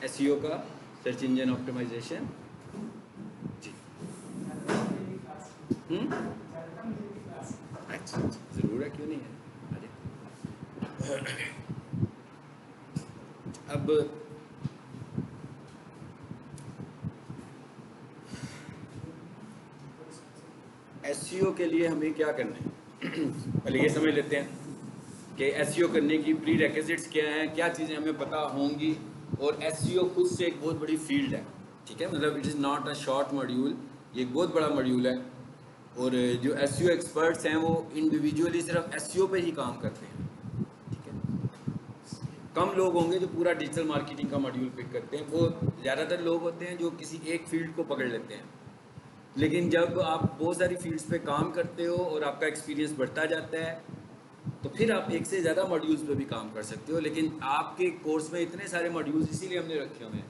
SEO का, search engine optimisation. जी अच्छा, ज़रूर है, क्यों नहीं है। अब एसईओ के लिए हमें क्या करना है पहले ये समझ लेते हैं कि एसईओ करने की प्री रेक्विजिट्स क्या हैं, क्या चीज़ें हमें पता होंगी। और एसईओ खुद से एक बहुत बड़ी फील्ड है, ठीक है, मतलब it is not a short module, ये एक बहुत बड़ा मॉड्यूल है। और जो एसईओ एक्सपर्ट्स हैं वो इंडिविजुअली सिर्फ एसईओ पे ही काम करते हैं, ठीक है। कम लोग होंगे जो पूरा डिजिटल मार्केटिंग का मॉड्यूल पिक करते हैं, वो ज़्यादातर लोग होते हैं जो किसी एक फील्ड को पकड़ लेते हैं। लेकिन जब आप बहुत सारी फील्ड्स पे काम करते हो और आपका एक्सपीरियंस बढ़ता जाता है तो फिर आप एक से ज़्यादा मॉड्यूल्स पे भी काम कर सकते हो। लेकिन आपके कोर्स में इतने सारे मॉड्यूल्स इसीलिए हमने रखे हुए हैं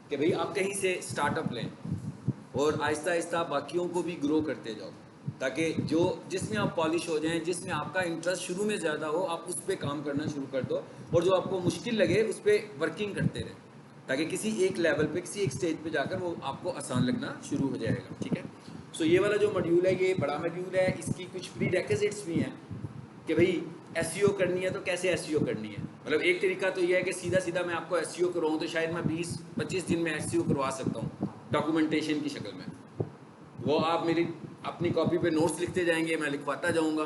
कि भाई आप कहीं से स्टार्टअप लें और आहिस्ता आहिस्ता बाकियों को भी ग्रो करते जाओ, ताकि जो जिसमें आप पॉलिश हो जाएं, जिसमें आपका इंटरेस्ट शुरू में ज़्यादा हो, आप उस पर काम करना शुरू कर दो, और जो आपको मुश्किल लगे उस पर वर्किंग करते रहें, ताकि किसी एक लेवल पे, किसी एक स्टेज पे जाकर वो आपको आसान लगना शुरू हो जाएगा, ठीक है। सो ये वाला जो मॉड्यूल है ये बड़ा मॉड्यूल है, इसकी कुछ प्री रेक्विजिट्स भी हैं कि भाई एसईओ करनी है तो कैसे एसईओ करनी है। मतलब एक तरीका तो ये है कि सीधा सीधा मैं आपको एसईओ करवाऊँ तो शायद मैं 20-25 दिन में एसईओ करवा सकता हूँ डॉक्यूमेंटेशन की शक्ल में। वो आप मेरी अपनी कॉपी पे नोट्स लिखते जाएंगे, मैं लिखवाता जाऊँगा,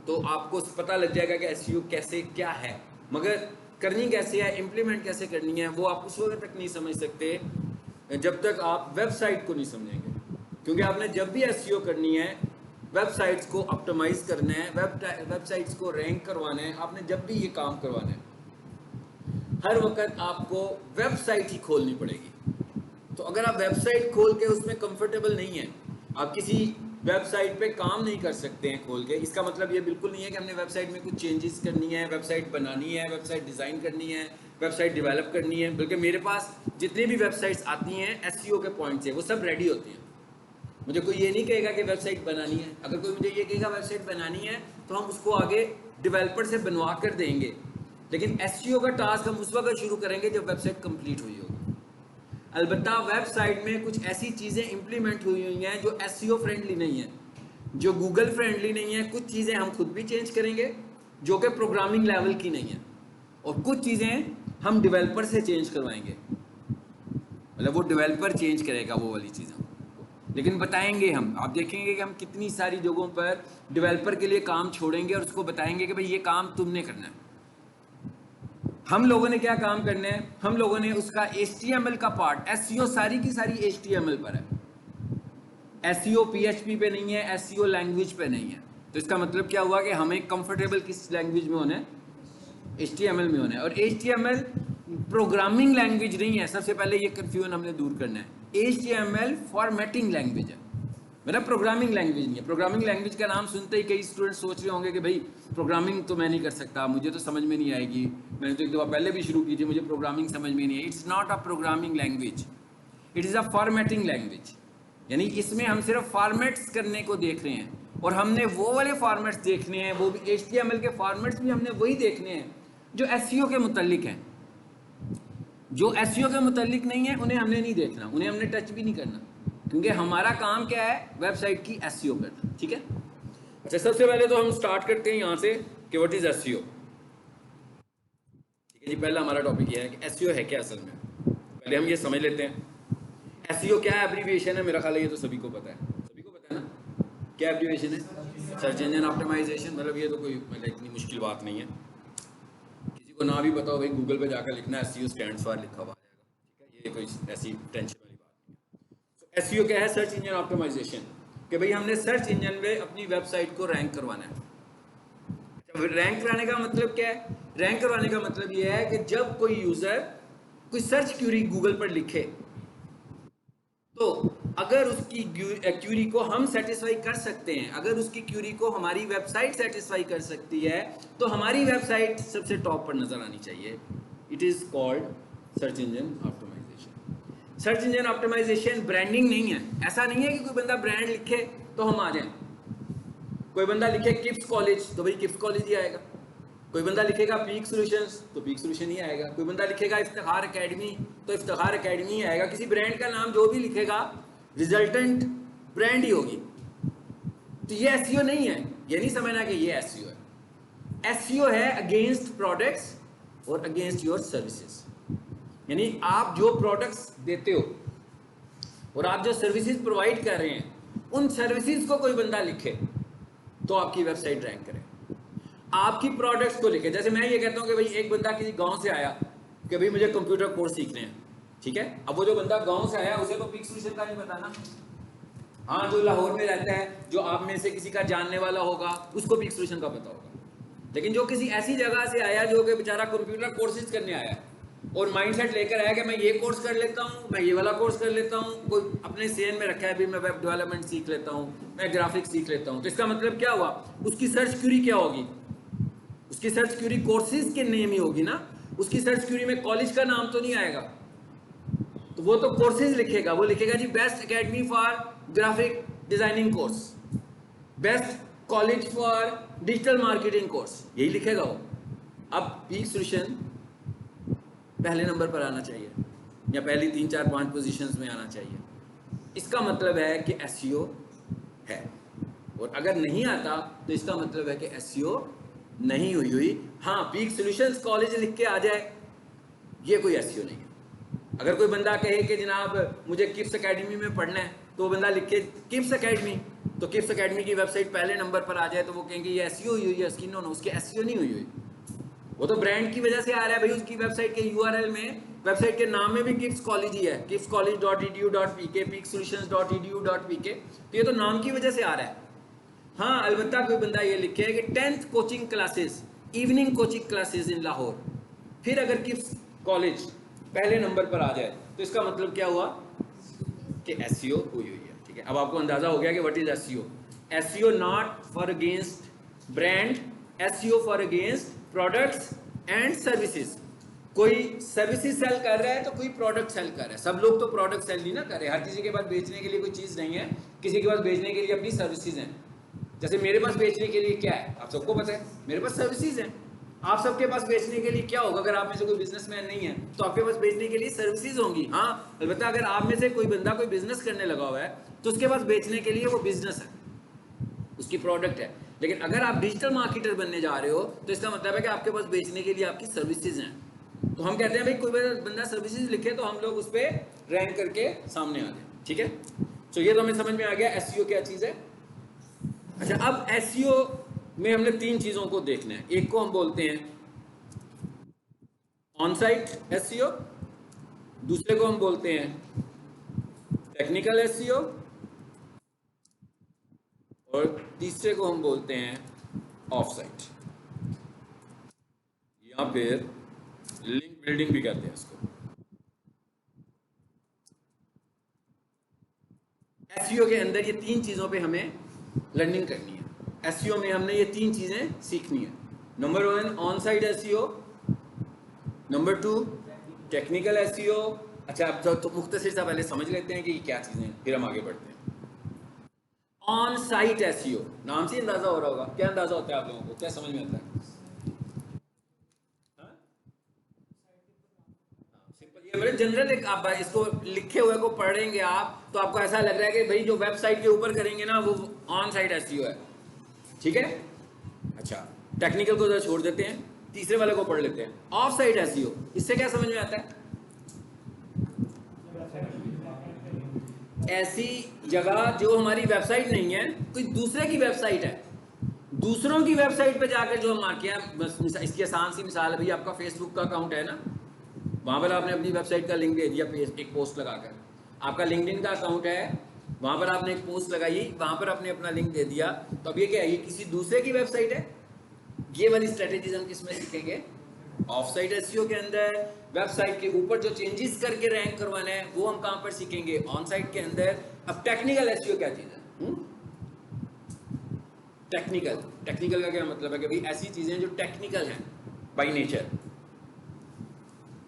तो आपको पता लग जाएगा कि एसईओ कैसे क्या है। मगर करनी कैसे है, इम्प्लीमेंट कैसे करनी है, वो आप उस वक्त तक नहीं समझ सकते जब तक आप वेबसाइट को नहीं समझेंगे। क्योंकि आपने जब भी एसईओ करनी है, वेबसाइट्स को ऑप्टिमाइज करना है, वेबसाइट्स को रैंक करवाना है, आपने जब भी ये काम करवाना है, हर वक्त आपको वेबसाइट ही खोलनी पड़ेगी। तो अगर आप वेबसाइट खोल के उसमें कंफर्टेबल नहीं है, आप किसी वेबसाइट पे काम नहीं कर सकते हैं खोल के, इसका मतलब ये बिल्कुल नहीं है कि हमने वेबसाइट में कुछ चेंजेस करनी है, वेबसाइट बनानी है, वेबसाइट डिज़ाइन करनी है, वेबसाइट डेवलप करनी है। बल्कि मेरे पास जितनी भी वेबसाइट्स आती हैं एसईओ के पॉइंट से, वो सब रेडी होती हैं। मुझे कोई ये नहीं कहेगा कि वेबसाइट बनानी है। अगर कोई मुझे ये कहेगा वेबसाइट बनानी है तो हम उसको आगे डेवलपर से बनवा कर देंगे, लेकिन एसईओ का टास्क हम उस वक्त शुरू करेंगे जब वेबसाइट कंप्लीट हुई होगी। अलबत्ता वेबसाइट में कुछ ऐसी चीज़ें इंप्लीमेंट हुई हुई हैं जो एसईओ फ्रेंडली नहीं है, जो गूगल फ्रेंडली नहीं है। कुछ चीज़ें हम खुद भी चेंज करेंगे जो कि प्रोग्रामिंग लेवल की नहीं है, और कुछ चीज़ें हम डेवलपर से चेंज करवाएंगे, मतलब वो डेवलपर चेंज करेगा वो वाली चीज़ें, लेकिन बताएंगे हम। आप देखेंगे कि हम कितनी सारी जगहों पर डेवलपर के लिए काम छोड़ेंगे और उसको बताएंगे कि भाई ये काम तुमने करना है। हम लोगों ने क्या काम करना है, हम लोगों ने उसका HTML का पार्ट, एसईओ सारी की सारी HTML पर है, एसईओ PHP पे नहीं है, एसईओ लैंग्वेज पे नहीं है। तो इसका मतलब क्या हुआ कि हमें कंफर्टेबल किस लैंग्वेज में होना है, HTML में होना है। और HTML प्रोग्रामिंग लैंग्वेज नहीं है, सबसे पहले ये कंफ्यूजन हमने दूर करना है। HTML फॉर्मेटिंग लैंग्वेज है, मेरा प्रोग्रामिंग लैंग्वेज नहीं है। प्रोग्रामिंग लैंग्वेज का नाम सुनते ही कई स्टूडेंट सोच रहे होंगे कि भाई प्रोग्रामिंग तो मैं नहीं कर सकता, मुझे तो समझ में नहीं आएगी, मैंने तो एक दफ़ा पहले भी शुरू की थी, मुझे प्रोग्रामिंग समझ में नहीं है। It's not a programming language, it is a formatting language. यानी इसमें हम सिर्फ फॉर्मेट्स करने को देख रहे हैं, और हमने वो वाले फॉर्मेट्स देखने हैं, वो भी HTML के फॉर्मेट्स भी हमने वही देखने हैं जो एसईओ के मुतल्लिक हैं। जो एसईओ के मुतल्लिक नहीं है उन्हें हमने नहीं देखना, उन्हें हमने टच भी नहीं करना, क्योंकि हमारा काम क्या है, वेबसाइट की एसईओ करना, ठीक है। अच्छा, सबसे पहले तो हम स्टार्ट करते हैं यहाँ से कि व्हाट इज एसईओ। ठीक है जी, पहला हमारा टॉपिक ये है कि एसईओ है क्या असल में। पहले हम ये समझ लेते हैं एसईओ क्या है। एब्रीविएशन है, मेरा ख्याल है ये तो सभी को पता है, सभी को पता है ना क्या एब्रीविएशन है। सर्च इंजन ऑप्टिमाइजेशन, मतलब ये तो कोई मतलब इतनी मुश्किल बात नहीं है। किसी को ना भी पता हो भाई गूगल पे जाकर लिखना एसईओ स्टैंड्स फॉर लिखा हुआ आ जाएगा, ठीक है, ये कोई ऐसी टेंशन वाली बात नहीं है। एसईओ क्या है, सर्च इंजन ऑप्टिमाइजेशन, कि भाई हमने सर्च इंजन में अपनी वेबसाइट को रैंक करवाना है। रैंक कराने का मतलब क्या है, रैंक करवाने का मतलब यह है कि जब कोई यूजर कोई सर्च क्यूरी गूगल पर लिखे, तो अगर उसकी क्यूरी को हम सेटिस्फाई कर सकते हैं, अगर उसकी क्यूरी को हमारी वेबसाइट सेटिस्फाई कर सकती है, तो हमारी वेबसाइट सबसे टॉप पर नजर आनी चाहिए। It is called search engine optimisation. Search engine optimisation branding नहीं है। ऐसा नहीं है कि कोई बंदा ब्रांड लिखे तो हम आ जाएं, कोई बंदा लिखे किप्स कॉलेज तो भाई किप्स कॉलेज ही आएगा, कोई बंदा लिखेगा पीक सॉल्यूशंस तो पीक सॉल्यूशन ही आएगा, कोई बंदा लिखेगा इफ्तिखार एकेडमी तो इफ्तिखार एकेडमी ही आएगा। किसी ब्रांड का नाम जो भी लिखेगा रिजल्टेंट ब्रांड ही होगी। तो ये एसईओ नहीं है, ये नहीं समझना कि ये एसईओ है। एसईओ है अगेंस्ट प्रोडक्ट्स और अगेंस्ट योर सर्विसेज। यानी आप जो प्रोडक्ट्स देते हो और आप जो सर्विसेज प्रोवाइड कर रहे हैं, उन सर्विसेज को कोई बंदा लिखे तो आपकी वेबसाइट रैंक करे। आपकी प्रोडक्ट्स को लिखे, जैसे मैं ये कहता हूँ कि भाई एक बंदा किसी गांव से आया कि भाई मुझे कंप्यूटर कोर्स सीखने हैं, ठीक है। अब वो जो बंदा गांव से आया उसे तो पीक सॉल्यूशन का नहीं पता ना। हाँ, जो लाहौर में रहता है, जो आप में से किसी का जानने वाला होगा, उसको पीक सॉल्यूशन का पता होगा। लेकिन जो किसी ऐसी जगह से आया जो कि बेचारा कंप्यूटर कोर्सेज करने आया और माइंडसेट लेकर आया कि मैं ये कोर्स कर लेता हूँ, मैं ये वाला कोर्स कर लेता हूँ, कोई अपने सेन में रखा है भी मैं वेब डेवलपमेंट सीख लेता हूँ, मैं ग्राफिक्स सीख लेता हूँ, तो इसका मतलब क्या हुआ, उसकी सर्च क्यूरी क्या होगी, उसकी सर्च क्यूरी कोर्सेज के नेम ही होगी ना। उसकी सर्च क्यूरी में कॉलेज का नाम तो नहीं आएगा, तो वो तो कोर्सेज लिखेगा। वो लिखेगा जी best academy for graphic designing course, best college for digital marketing course, यही लिखेगा वो। अब पीक सॉल्यूशन पहले नंबर पर आना चाहिए या पहली 3, 4, 5 पोजीशंस में आना चाहिए। इसका मतलब है कि एसईओ है, और अगर नहीं आता तो इसका मतलब है कि एसईओ नहीं हुई। हाँ, पीक सॉल्यूशंस कॉलेज लिख के आ जाए, ये कोई एसईओ नहीं है। अगर कोई बंदा कहे कि जनाब मुझे किप्स एकेडमी में पढ़ना है, तो वो बंदा लिख के किप्स एकेडमी, तो किप्स एकेडमी की वेबसाइट पहले नंबर पर आ जाए तो वो कहेंगे ये एसईओ हुई है इसकी। नो, उसकी एसईओ नहीं हुई। वो तो ब्रांड की वजह से आ रहा है भाई। उसकी वेबसाइट के यूआरएल में, वेबसाइट के नाम में भी किप्स कॉलेज ही है, kipscollege.edu.pk, peaksolutions.edu.pk, तो ये तो नाम की वजह से आ रहा है। हाँ, अलबत्ता कोई बंदा ये लिखे कि 10th coaching classes, evening coaching classes in Lahore, फिर अगर किप्स कॉलेज पहले नंबर पर आ जाए तो इसका मतलब क्या हुआ कि एसईओ हुई है। ठीक है, अब आपको अंदाजा हो गया कि what is SEO. SEO not for against brand, SEO for against products and services. कोई सर्विसेज सेल कर रहा है तो कोई प्रोडक्ट सेल कर रहा है। सब लोग तो प्रोडक्ट सेल नहीं ना कर रहे, हर किसी के पास बेचने के लिए कोई चीज़ नहीं है, किसी के पास बेचने के लिए अपनी सर्विसेज हैं। जैसे मेरे पास बेचने के लिए क्या है, आप सबको पता है, मेरे पास सर्विसेज हैं। आप सबके पास बेचने के लिए क्या होगा? अगर आप में से कोई बिजनेसमैन नहीं है तो आपके पास बेचने के लिए सर्विसेज होंगी। हाँ, अलबत्ता अगर आप में से कोई बंदा कोई बिजनेस करने लगा हुआ है तो उसके पास बेचने के लिए वो बिजनेस है, उसकी प्रोडक्ट है। लेकिन अगर आप डिजिटल मार्केटर बनने जा रहे हो तो इसका मतलब है कि आपके पास बेचने के लिए आपकी सर्विसेज हैं। तो हम कहते हैं भाई कोई बंदा सर्विसेज लिखे तो हम लोग उस पर रैंक करके सामने आ जाए। ठीक है, तो ये तो हमें समझ में आ गया एसईओ क्या चीज़ है। अच्छा, अब एसईओ में हमने 3 चीज़ों को देखना है। एक को हम बोलते हैं ऑन साइट एसईओ, दूसरे को हम बोलते हैं टेक्निकल एसईओ, और तीसरे को हम बोलते हैं ऑफ साइट, या फिर लिंक बिल्डिंग भी कहते हैं इसको। एसईओ के अंदर ये 3 चीज़ों पे हमें लर्निंग करनी है। एसईओ में हमने ये 3 चीज़ें सीखनी है। Number 1 on site SEO, number 2 technical SEO. अच्छा, अब तो मुख्तसर सा पहले समझ लेते हैं कि ये क्या चीज़ें हैं, फिर हम आगे बढ़ते हैं। ऑन साइट एसईओ, नाम से अंदाजा हो रहा होगा। क्या अंदाजा होता है आप लोगों को, क्या समझ में आता है? सिंपल, ये जनरल एक आप इसको लिखे हुए को पढ़ेंगे आप तो आपको ऐसा लग रहा है कि भाई जो वेबसाइट के ऊपर करेंगे ना वो ऑन साइट एसईओ है। ठीक है, अच्छा, टेक्निकल को जरा छोड़ देते हैं, तीसरे वाले को पढ़ लेते हैं। ऑफ साइट एसईओ, इससे क्या समझ में आता है? ऐसी जगह जो हमारी वेबसाइट नहीं है, कोई दूसरे की वेबसाइट है, दूसरों की वेबसाइट पे जाकर जो हम आके, इसकी आसान सी मिसाल है भाई, आपका फेसबुक का अकाउंट है ना, वहां पर आपने अपनी वेबसाइट का लिंक दे दिया एक पोस्ट लगाकर। आपका लिंक्डइन का अकाउंट है, वहां पर आपने एक पोस्ट लगाई, वहां पर आपने अपना लिंक दे दिया, तो अब ये क्या है, ये किसी दूसरे की वेबसाइट है। ये वाली स्ट्रेटेजीज हम किसमें सीखेंगे? ऑफ साइट एसईओ के अंदर। वेबसाइट के ऊपर जो चेंजेस करके रैंक करवाना है वो हम कहां पर सीखेंगे? ऑन साइट के अंदर। अब टेक्निकल एसईओ क्या चीज है? टेक्निकल का क्या मतलब है कि भाई ऐसी चीजें जो टेक्निकल हैं बाय नेचर,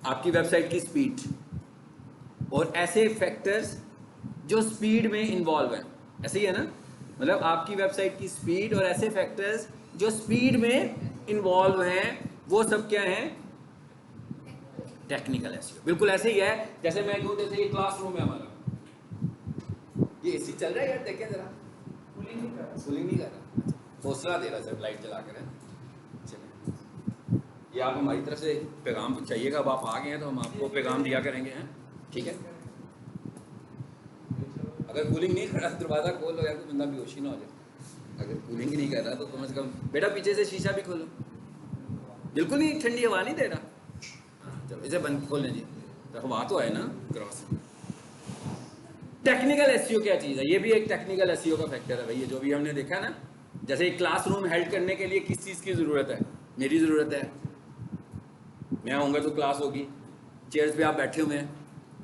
आपकी वेबसाइट की स्पीड और ऐसे फैक्टर्स जो स्पीड में इन्वॉल्व हैं। ऐसे ही है ना, मतलब आपकी वेबसाइट की स्पीड और ऐसे फैक्टर्स जो स्पीड में इन्वॉल्व हैं वो सब क्या है, टेक्निकल एसईओ। बिल्कुल ऐसे ही है जैसे मैं कहूँ, जैसे ये क्लासरूम है हमारा, ये एसी चल रहा है यार, देखें जरा, कूलिंग नहीं कर रहा, हौसला दे रहा सर, लाइट जला कर है। चलिए, ये आप हमारी तरफ से पैगाम चाहिएगा, अब आप आ गए हैं तो हम आपको पैगाम दिया करेंगे, हैं ठीक है। अगर कूलिंग नहीं कर रहा दरवाज़ा खोल लो यार, कोई बंदा बेहोशी ना हो जाए। अगर कूलिंग ही नहीं कर रहा तो कम से कम बेटा पीछे से शीशा भी खोलो, बिल्कुल नहीं ठंडी हवा नहीं दे रहा, चलो इसे बंद खोल लें जी, तो हवा तो है ना क्रॉस। टेक्निकल एसईओ क्या चीज़ है, ये भी एक टेक्निकल एसईओ का फैक्टर है भाई, ये जो भी हमने देखा ना। जैसे एक क्लासरूम हेल्ड करने के लिए किस चीज़ की ज़रूरत है, मेरी ज़रूरत है, मैं आऊँगा तो क्लास होगी, चेयर्स पे आप बैठे हुए हैं,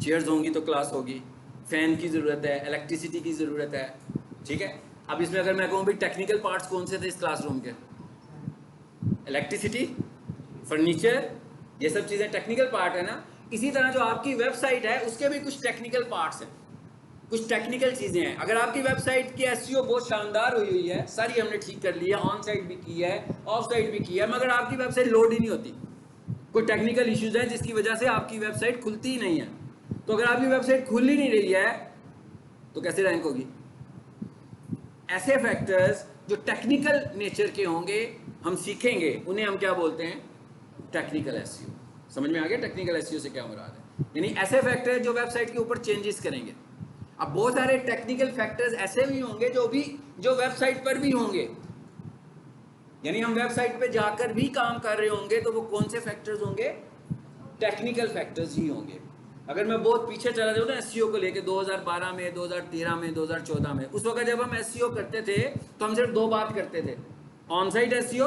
चेयर्स होंगी तो क्लास होगी, फैन की ज़रूरत है, इलेक्ट्रिसिटी की ज़रूरत है, ठीक है। अब इसमें अगर मैं कहूँ भाई टेक्निकल पार्ट्स कौन से थे इस क्लासरूम के, इलेक्ट्रिसिटी, फर्नीचर, ये सब चीज़ें टेक्निकल पार्ट है ना। इसी तरह जो आपकी वेबसाइट है उसके भी कुछ टेक्निकल पार्ट्स हैं, कुछ टेक्निकल चीज़ें हैं। अगर आपकी वेबसाइट की एसईओ बहुत शानदार हुई है, सारी हमने ठीक कर ली है, ऑन साइट भी की है, ऑफ साइट भी की है, मगर आपकी वेबसाइट लोड ही नहीं होती, कोई टेक्निकल इश्यूज है जिसकी वजह से आपकी वेबसाइट खुलती ही नहीं है। तो अगर आपकी वेबसाइट खुल ही नहीं रही है तो कैसे रैंक होगी। ऐसे फैक्टर्स जो टेक्निकल नेचर के होंगे हम सीखेंगे, उन्हें हम क्या बोलते हैं, टेक्निकल एसईओ। समझ में आ गया टेक्निकल एसईओ से क्या मुराद है, यानी ऐसे फैक्टर जो वेबसाइट के ऊपर चेंजेस करेंगे। अब बहुत सारे टेक्निकल फैक्टर्स ऐसे भी होंगे जो वेबसाइट पर भी होंगे, यानी हम वेबसाइट पे जाकर भी काम कर रहे होंगे, तो वो कौन से फैक्टर्स होंगे, टेक्निकल फैक्टर्स ही होंगे। अगर मैं बहुत पीछे चला जाऊँ ना एसईओ को लेके, 2012 में, 2013 में, 2014 में, उस वक्त जब हम एसईओ करते थे तो हम सिर्फ दो बात करते थे, ऑन साइट एसईओ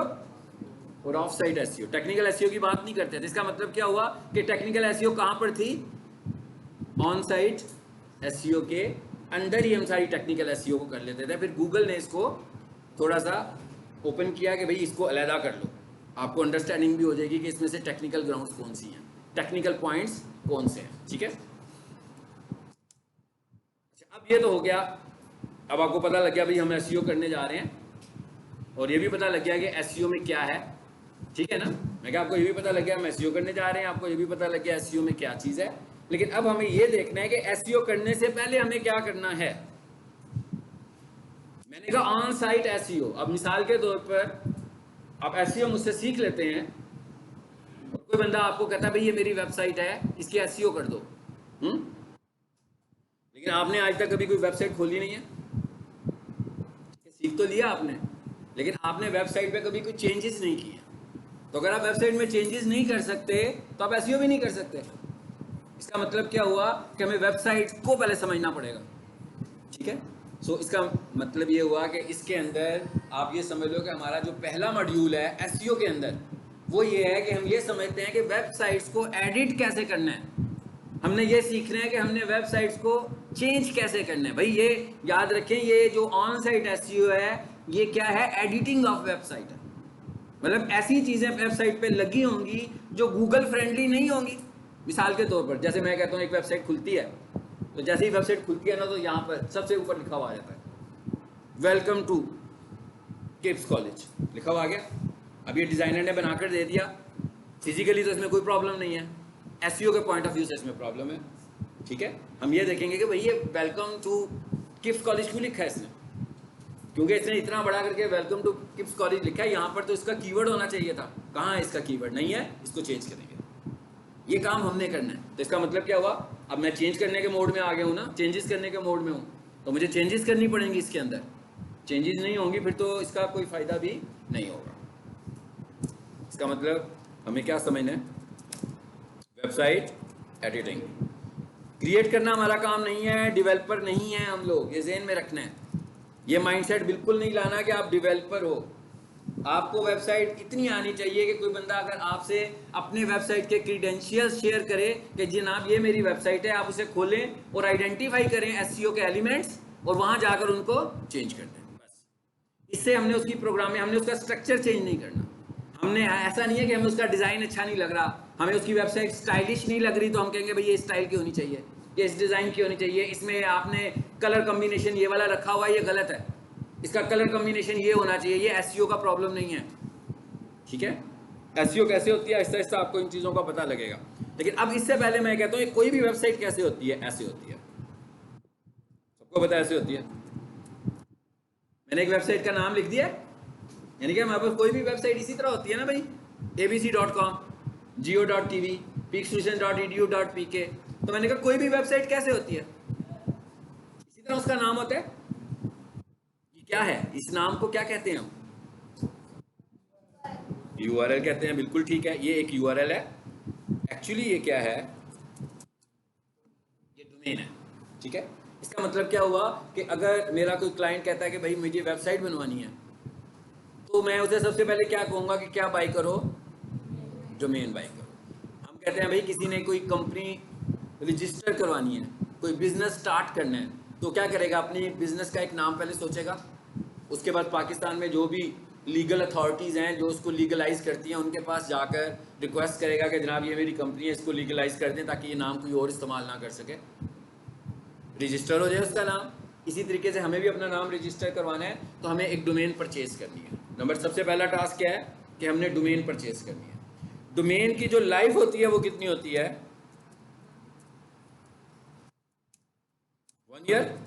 और of site SEO. Technical SEO की बात नहीं करते थे। इसका मतलब क्या हुआ कि टेक्निकल एसईओ कहाँ पर थी, ऑन साइट एसईओ के अंदर ही हम सारी टेक्निकल एसईओ को कर लेते थे। फिर गूगल ने इसको थोड़ा सा ओपन किया कि भाई इसको अलहदा कर लो, आपको अंडरस्टैंडिंग भी हो जाएगी कि इसमें से टेक्निकल ग्राउंड्स कौन सी हैं, टेक्निकल पॉइंट्स कौन से हैं, ठीक है। अब ये तो हो गया, अब आपको पता लग गया भाई हम एसईओ करने जा रहे हैं, और ये भी पता लग गया कि एसईओ में क्या है, ठीक है ना। मैं क्या आपको ये भी पता लग गया हम एसईओ करने जा रहे हैं, आपको ये भी पता लग गया एसईओ में क्या चीज़ है। लेकिन अब हमें ये देखना है कि एसईओ करने से पहले हमें क्या करना है। मैंने कहा ऑन साइट एसईओ। अब मिसाल के तौर पर आप एसईओ मुझसे सीख लेते हैं, और कोई बंदा आपको कहता है भाई ये मेरी वेबसाइट है, इसकी एसईओ कर दो, लेकिन आपने आज तक कभी कोई वेबसाइट खोली नहीं है, सीख तो लिया आपने, लेकिन आपने वेबसाइट पे कभी कोई चेंजेस नहीं किए। तो अगर आप वेबसाइट में चेंजेस नहीं कर सकते तो आप एसईओ भी नहीं कर सकते। इसका मतलब क्या हुआ कि हमें वेबसाइट को पहले समझना पड़ेगा, ठीक है। सो इसका मतलब ये हुआ कि इसके अंदर आप ये समझ लो कि हमारा जो पहला मॉड्यूल है एसईओ के अंदर, वो ये है कि हम ये समझते हैं कि वेबसाइट्स को एडिट कैसे करना है। हमने ये सीखना है कि हमने वेबसाइट्स को चेंज कैसे करना है। भाई ये याद रखें, ये जो ऑन साइट एसईओ है ये क्या है, एडिटिंग ऑफ वेबसाइट है। मतलब ऐसी चीज़ें वेबसाइट पे लगी होंगी जो गूगल फ्रेंडली नहीं होंगी। मिसाल के तौर पर जैसे मैं कहता हूँ एक वेबसाइट खुलती है, तो जैसे ही वेबसाइट खुलती है ना, तो यहाँ पर सबसे ऊपर लिखा हुआ आ जाता है वेलकम टू किप्स कॉलेज, लिखा हुआ आ गया। अब ये डिज़ाइनर ने बनाकर दे दिया, फिजिकली तो इसमें कोई प्रॉब्लम नहीं है, एसईओ के पॉइंट ऑफ व्यू से इसमें प्रॉब्लम है, ठीक है। हम ये देखेंगे कि भाई ये वेलकम टू किप्स कॉलेज क्यों लिखा है इसने, क्योंकि इसने इतना बड़ा करके वेलकम टू किप्स कॉलेज लिखा है। यहाँ पर तो इसका कीवर्ड होना चाहिए था, कहाँ है इसका कीवर्ड, नहीं है, इसको चेंज करेंगे। ये काम हमने करना है। तो इसका मतलब क्या हुआ, अब मैं चेंज करने के मोड में आ गया हूँ ना, चेंजेस करने के मोड में हूँ, तो मुझे चेंजेस करनी पड़ेंगी इसके अंदर। चेंजेस नहीं होंगी फिर तो इसका कोई फ़ायदा भी नहीं होगा। इसका मतलब हमें क्या समझना है, वेबसाइट एडिटिंग क्रिएट करना हमारा काम नहीं है, डेवलपर नहीं है हम लोग, ये ज़हन में रखना है। ये माइंडसेट बिल्कुल नहीं लाना कि आप डेवलपर हो। आपको वेबसाइट इतनी आनी चाहिए कि कोई बंदा अगर आपसे अपने वेबसाइट के क्रीडेंशियल्स शेयर करे कि जनाब ये मेरी वेबसाइट है, आप उसे खोलें और आइडेंटिफाई करें एसईओ के एलिमेंट्स और वहाँ जाकर उनको चेंज कर दें। बस इससे हमने उसकी प्रोग्राम में हमने उसका स्ट्रक्चर चेंज नहीं करना। हमने ऐसा नहीं है कि हमें उसका डिज़ाइन अच्छा नहीं लग रहा, हमें उसकी वेबसाइट स्टाइलिश नहीं लग रही तो हम कहेंगे भाई ये स्टाइल की होनी चाहिए, ये इस डिज़ाइन की होनी चाहिए, इसमें आपने कलर कम्बिनेशन ये वाला रखा हुआ है, ये गलत है, इसका कलर कम्बिनेशन ये होना चाहिए। ये एसईओ का प्रॉब्लम नहीं है, ठीक है, एसईओ कैसे होती है, आहिस्ता आहिस्ता आपको इन चीज़ों का पता लगेगा। लेकिन अब इससे पहले मैं कहता हूँ कोई भी वेबसाइट कैसे होती है, ऐसे होती है। सबको पता है ऐसे होती है। मैंने एक वेबसाइट का नाम लिख दिया, यानी कि हमारे पास कोई भी वेबसाइट इसी तरह होती है ना भाई, abc.com, geo.tv, peaksolution.edu.pk। तो मैंने कहा कोई भी वेबसाइट कैसे होती है, इसी तरह उसका नाम होता है। ये क्या है, इस नाम को क्या कहते हैं हम, URL कहते हैं। बिल्कुल ठीक है, ये एक URL है। एक्चुअली ये क्या है, ये डोमेन है। ठीक है, इसका मतलब क्या हुआ कि अगर मेरा कोई क्लाइंट कहता है कि भाई मुझे वेबसाइट बनवानी है, तो मैं उसे सबसे पहले क्या कहूँगा कि क्या बाई करो, डोमेन बाई करो। हम कहते हैं भाई किसी ने कोई कंपनी रजिस्टर करवानी है, कोई बिजनेस स्टार्ट करना है, तो क्या करेगा, अपनी बिजनेस का एक नाम पहले सोचेगा। उसके बाद पाकिस्तान में जो भी लीगल अथॉरिटीज़ हैं जो उसको लीगलाइज करती हैं, उनके पास जाकर रिक्वेस्ट करेगा कि जनाब ये मेरी कंपनी है, इसको लीगलाइज कर दें ताकि ये नाम कोई और इस्तेमाल ना कर सके, रजिस्टर हो जाए उसका नाम। इसी तरीके से हमें भी अपना नाम रजिस्टर करवाना है, तो हमें एक डोमेन परचेज करनी है। नंबर सबसे पहला टास्क क्या है कि हमने डोमेन परचेज करनी है। डोमेन की जो लाइफ होती है वो कितनी होती है, 1 ईयर।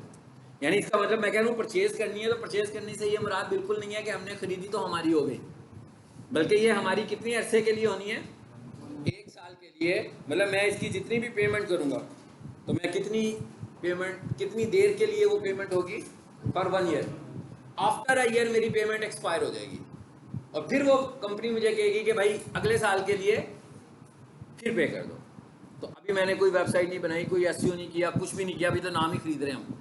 यानी इसका मतलब मैं कह रहा हूँ परचेज करनी है, तो परचेज करने से ये मुराद बिल्कुल नहीं है कि हमने खरीदी तो हमारी हो गई, बल्कि ये हमारी कितनी अरसे के लिए होनी है, 1 साल के लिए। मतलब मैं इसकी जितनी भी पेमेंट करूँगा, तो मैं कितनी पेमेंट, कितनी देर के लिए वो पेमेंट होगी, for 1 year. After a year मेरी पेमेंट एक्सपायर हो जाएगी, और फिर वो कंपनी मुझे कहेगी कि भाई अगले साल के लिए फिर पे कर दो। तो अभी मैंने कोई वेबसाइट नहीं बनाई, कोई एसईओ नहीं किया, कुछ भी नहीं किया, अभी तो नाम ही खरीद रहे हैं हम।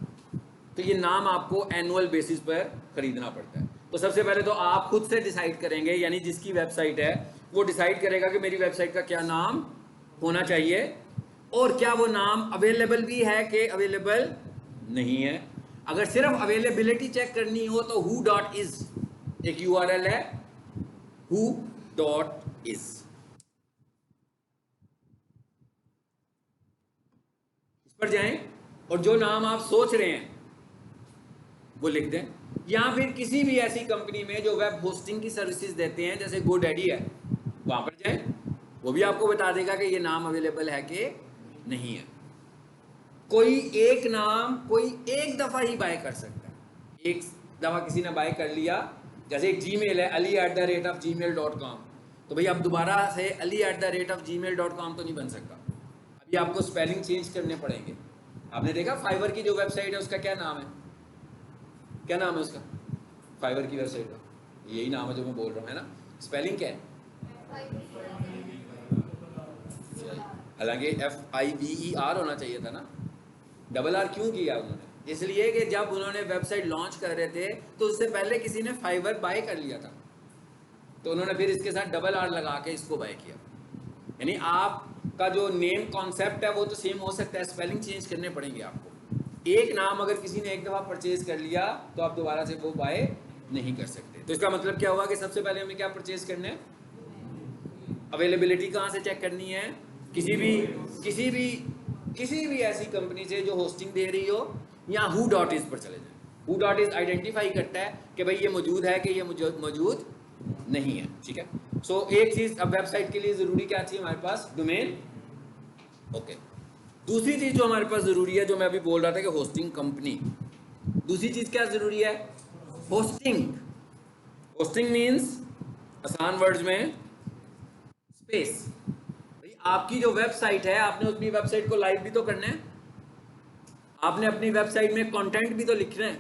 तो ये नाम आपको एनुअल बेसिस पर खरीदना पड़ता है। तो सबसे पहले तो आप खुद से डिसाइड करेंगे, यानी जिसकी वेबसाइट है वो डिसाइड करेगा कि मेरी वेबसाइट का क्या नाम होना चाहिए, और क्या वो नाम अवेलेबल भी है कि अवेलेबल नहीं है। अगर सिर्फ अवेलेबिलिटी चेक करनी हो तो who.is एक URL है, who.is, इस पर जाएं और जो नाम आप सोच रहे हैं वो लिख दें। या फिर किसी भी ऐसी कंपनी में जो वेब होस्टिंग की सर्विसेज देते हैं, जैसे GoDaddy है, वहां पर जाएं, वो भी आपको बता देगा कि ये नाम अवेलेबल है कि नहीं है। कोई एक नाम कोई एक दफ़ा ही बाय कर सकता है। एक दफ़ा किसी ने बाय कर लिया, जैसे एक जीमेल है ali@gmail.com, तो भाई अब दोबारा से ali@gmail.com तो नहीं बन सकता। अभी आपको स्पेलिंग चेंज करने पड़ेंगे। आपने देखा फाइवर की जो वेबसाइट है उसका क्या नाम है, क्या नाम है उसका, फाइवर की वेबसाइट का यही नाम है जो मैं बोल रहा हूँ, है ना। स्पेलिंग क्या है, हालांकि FIVER होना चाहिए था ना, डबल आर क्यों किया उन्होंने, इसलिए कि जब उन्होंने वेबसाइट लॉन्च कर रहे थे तो उससे पहले किसी ने फाइवर बाय कर लिया था, तो उन्होंने फिर इसके साथ डबल आर लगा के इसको बाय किया। यानी आपका जो नेम कॉन्सेप्ट है वो तो सेम हो सकता है, स्पेलिंग चेंज करने पड़ेंगे आपको। एक नाम अगर किसी ने एक दफ़ा परचेज कर लिया तो आप दोबारा से वो बाय नहीं कर सकते। तो इसका मतलब क्या हुआ कि सबसे पहले हमें क्या परचेज करना है, अवेलेबिलिटी कहाँ से चेक करनी है, किसी भी ऐसी कंपनी से जो होस्टिंग दे रही हो, या who.is पर चले जाएं। who.is आइडेंटिफाई करता है कि भाई ये मौजूद है कि ये मौजूद नहीं है। ठीक है, सो एक चीज़ अब वेबसाइट के लिए ज़रूरी क्या चाहिए हमारे पास, डोमेन। ओके, दूसरी चीज़ जो हमारे पास ज़रूरी है, जो मैं अभी बोल रहा था कि होस्टिंग कंपनी, दूसरी चीज़ क्या ज़रूरी है, होस्टिंग। होस्टिंग मीन्स आसान वर्ड्स में स्पेस। भाई आपकी जो वेबसाइट है, आपने अपनी वेबसाइट को लाइव भी तो करना है, आपने अपनी वेबसाइट में कंटेंट भी तो लिखना है,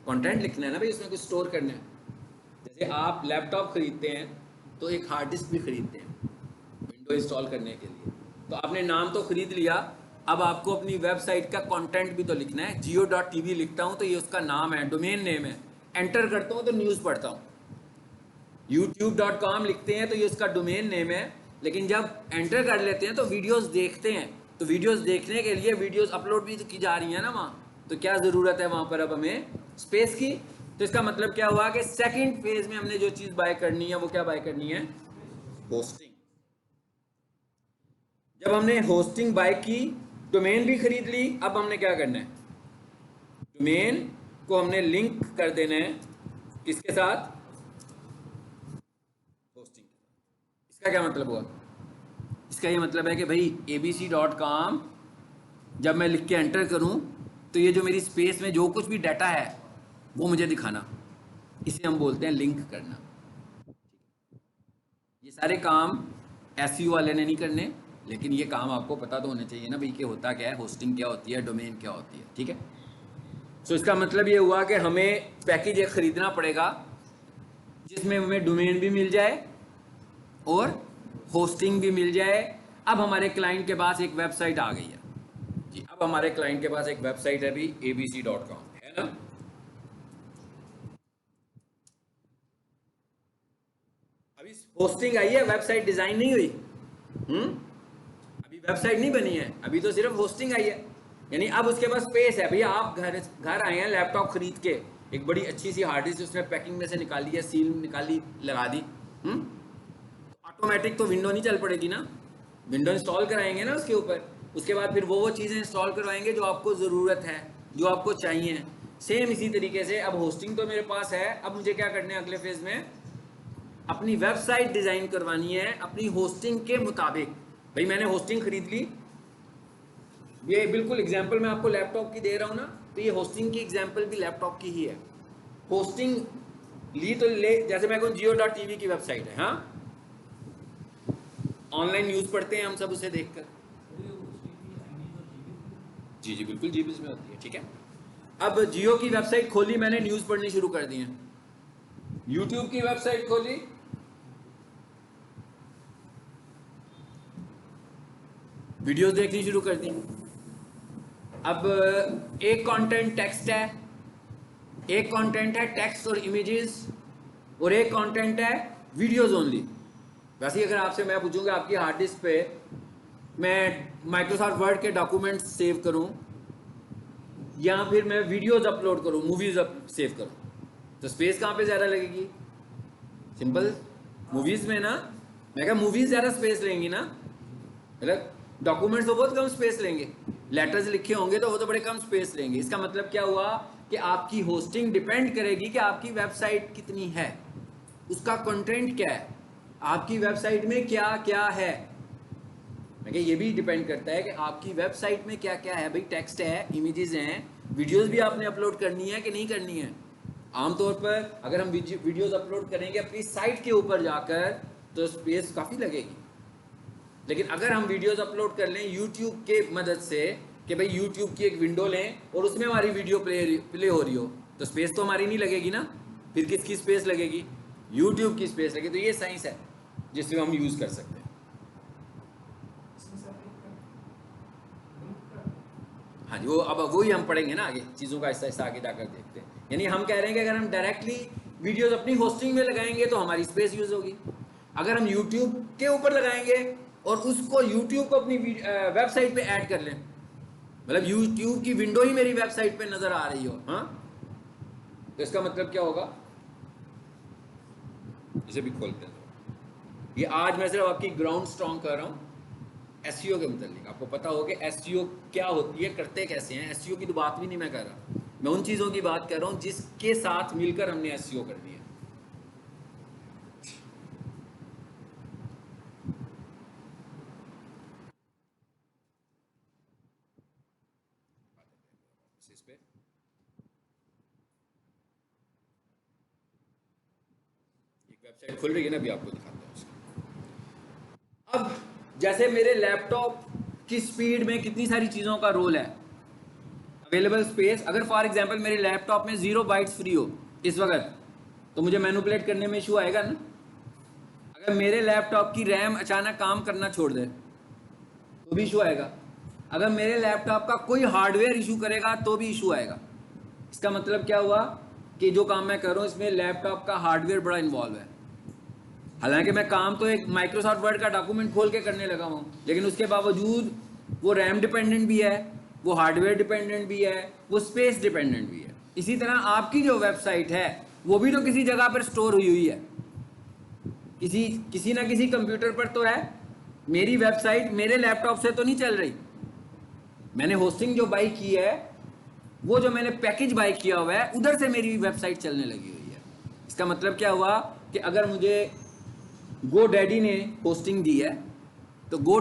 कंटेंट लिखना है ना भाई, उसमें कुछ स्टोर करना है। जैसे आप लैपटॉप खरीदते हैं तो एक हार्ड डिस्क भी खरीदते हैं विंडो इंस्टॉल करने के लिए, तो आपने नाम तो खरीद लिया, अब आपको अपनी वेबसाइट का कंटेंट भी तो लिखना है। geo.tv लिखता हूँ तो ये उसका नाम है, डोमेन नेम है। एंटर करता हूँ तो न्यूज़ पढ़ता हूँ। youtube.com लिखते हैं तो ये उसका डोमेन नेम है, लेकिन जब एंटर कर लेते हैं तो वीडियोस देखते हैं, तो वीडियोस देखने के लिए वीडियोस अपलोड भी तो की जा रही हैं ना वहाँ, तो क्या ज़रूरत है वहाँ पर अब हमें स्पेस की। तो इसका मतलब क्या हुआ कि सेकंड फेज में हमने जो चीज़ बाय करनी है वो क्या बाय करनी है, होस्टिंग। जब हमने होस्टिंग बाय की, डोमेन भी खरीद ली, अब हमने क्या करना है, डोमेन को हमने लिंक कर देना है किसके साथ, होस्टिंग। इसका क्या मतलब हुआ? इसका ये मतलब है कि भाई abc.com जब मैं लिख के एंटर करूं तो ये जो मेरी स्पेस में जो कुछ भी डाटा है वो मुझे दिखाना, इसे हम बोलते हैं लिंक करना। ये सारे काम एसईओ वाले ने नहीं करने, लेकिन ये काम आपको पता तो होना चाहिए ना भाई कि होता क्या है, होस्टिंग क्या होती है, डोमेन क्या होती है, ठीक है। सो इसका मतलब ये हुआ कि हमें पैकेज एक खरीदना पड़ेगा जिसमें हमें डोमेन भी मिल जाए और होस्टिंग भी मिल जाए। अब हमारे क्लाइंट के पास एक वेबसाइट आ गई है जी, अब हमारे क्लाइंट के पास एक वेबसाइट है भी abc.com, है ना। अभी होस्टिंग आई है, वेबसाइट डिजाइन नहीं हुई। अभी वेबसाइट नहीं बनी है, अभी तो सिर्फ होस्टिंग आई है। यानी अब उसके पास स्पेस है भैया। आप घर आए हैं लैपटॉप खरीद के, एक बड़ी अच्छी सी हार्ड डिस्क उसने पैकिंग में से निकाली है, सील निकाली, लगा दी। ऑटोमेटिक तो विंडो नहीं चल पड़ेगी ना, विंडो इंस्टॉल कराएंगे ना उसके ऊपर, उसके बाद फिर वो चीज़ें इंस्टॉल करवाएंगे जो आपको ज़रूरत है, जो आपको चाहिए। सेम इसी तरीके से अब होस्टिंग तो मेरे पास है, अब मुझे क्या करना है अगले फेज में, अपनी वेबसाइट डिज़ाइन करवानी है अपनी होस्टिंग के मुताबिक। भाई मैंने होस्टिंग खरीद ली, ये बिल्कुल एग्जांपल मैं आपको लैपटॉप की दे रहा हूँ ना, तो ये होस्टिंग की एग्जांपल भी लैपटॉप की ही है। होस्टिंग ली तो ले, जैसे मैं कहूँ jiyo.tv की वेबसाइट है, हाँ ऑनलाइन न्यूज़ पढ़ते हैं हम सब उसे देखकर। जी जी बिल्कुल जीबीज में होती है, ठीक है। अब जियो की वेबसाइट खोली मैंने, न्यूज़ पढ़नी शुरू कर दी है। यूट्यूब की वेबसाइट खोली, वीडियोस देखनी शुरू कर दी। अब एक कंटेंट टेक्स्ट है, एक कंटेंट है टेक्स्ट और इमेजेस, और एक कंटेंट है वीडियोस ओनली। वैसे अगर आपसे मैं पूछूंगा आपकी हार्ड डिस्क पे मैं माइक्रोसॉफ्ट वर्ड के डॉक्यूमेंट्स सेव करूं या फिर मैं वीडियोस अपलोड करूं, मूवीज सेव करूं, तो स्पेस कहाँ पे ज़्यादा लगेगी? सिंपल, मूवीज में ना। मैं कहा मूवीज ज़्यादा स्पेस लेंगी ना, मतलब डॉक्यूमेंट्स तो बहुत कम स्पेस लेंगे, लेटर्स लिखे होंगे तो वो तो बड़े कम स्पेस लेंगे। इसका मतलब क्या हुआ कि आपकी होस्टिंग डिपेंड करेगी कि आपकी वेबसाइट कितनी है, उसका कंटेंट क्या है, आपकी वेबसाइट में क्या क्या है। मैं कहा ये भी डिपेंड करता है कि आपकी वेबसाइट में क्या क्या है। भाई टेक्स्ट है, इमेजेस हैं, वीडियोस भी आपने अपलोड करनी है कि नहीं करनी है। आमतौर पर अगर हम वीडियोस अपलोड करेंगे अपनी साइट के ऊपर जाकर तो स्पेस काफ़ी लगेगी, लेकिन अगर हम वीडियोस अपलोड कर लें यूट्यूब के मदद से कि भाई यूट्यूब की एक विंडो लें और उसमें हमारी वीडियो प्ले हो रही हो, तो स्पेस तो हमारी नहीं लगेगी ना। फिर किसकी स्पेस लगेगी? यूट्यूब की स्पेस लगेगी। तो ये साइंस है जिसमें हम यूज़ कर सकते हैं। हाँ जी, वो अब वही हम पढ़ेंगे ना आगे, चीज़ों का ऐसा ऐसा आगे जाकर देखते हैं। यानी हम कह रहे हैं कि अगर हम डायरेक्टली वीडियोस अपनी होस्टिंग में लगाएंगे तो हमारी स्पेस यूज़ होगी। अगर हम यूट्यूब के ऊपर लगाएंगे और उसको यूट्यूब को अपनी वेबसाइट पे ऐड कर लें, मतलब यूट्यूब की विंडो ही मेरी वेबसाइट पे नज़र आ रही हो, हाँ, तो इसका मतलब क्या होगा? इसे भी खोलते हैं। ये आज मैं सिर्फ आपकी ग्राउंड स्ट्रॉन्ग कर रहा हूँ एसईओ के मतलब। आपको पता हो कि एसईओ क्या होती है, करते कैसे हैं। एसईओ की तो बात भी नहीं मैं कर रहा, मैं उन चीज़ों की बात कर रहा हूँ जिसके साथ मिलकर हमने एसईओ करनी है। इस पे एक वेबसाइट खुल रही है ना, अभी आपको दिखाता हूँ उसका। अब जैसे मेरे लैपटॉप की स्पीड में कितनी सारी चीज़ों का रोल है, अवेलेबल स्पेस। अगर फॉर एग्जांपल मेरे लैपटॉप में 0 बाइट्स फ्री हो इस वक्त, तो मुझे मैनिपुलेट करने में इशू आएगा ना। अगर मेरे लैपटॉप की रैम अचानक काम करना छोड़ दे तो भी इशू आएगा। अगर मेरे लैपटॉप का कोई हार्डवेयर इशू करेगा तो भी इशू आएगा। इसका मतलब क्या हुआ कि जो काम मैं कर रहा हूँ इसमें लैपटॉप का हार्डवेयर बड़ा इन्वॉल्व है। हालांकि मैं काम तो एक माइक्रोसॉफ्ट वर्ड का डॉक्यूमेंट खोल के करने लगा हूँ, लेकिन उसके बावजूद वो रैम डिपेंडेंट भी है, वो हार्डवेयर डिपेंडेंट भी है, वो स्पेस डिपेंडेंट भी है। इसी तरह आपकी जो वेबसाइट है वो भी तो किसी जगह पर स्टोर हुई हुई है, किसी ना किसी कंप्यूटर पर तो है। मेरी वेबसाइट मेरे लैपटॉप से तो नहीं चल रही। मैंने होस्टिंग जो बाई की है, वो जो मैंने पैकेज बाई किया हुआ है, उधर से मेरी वेबसाइट चलने लगी हुई है। इसका मतलब क्या हुआ कि अगर मुझे गो डैडी ने होस्टिंग दी है, तो गो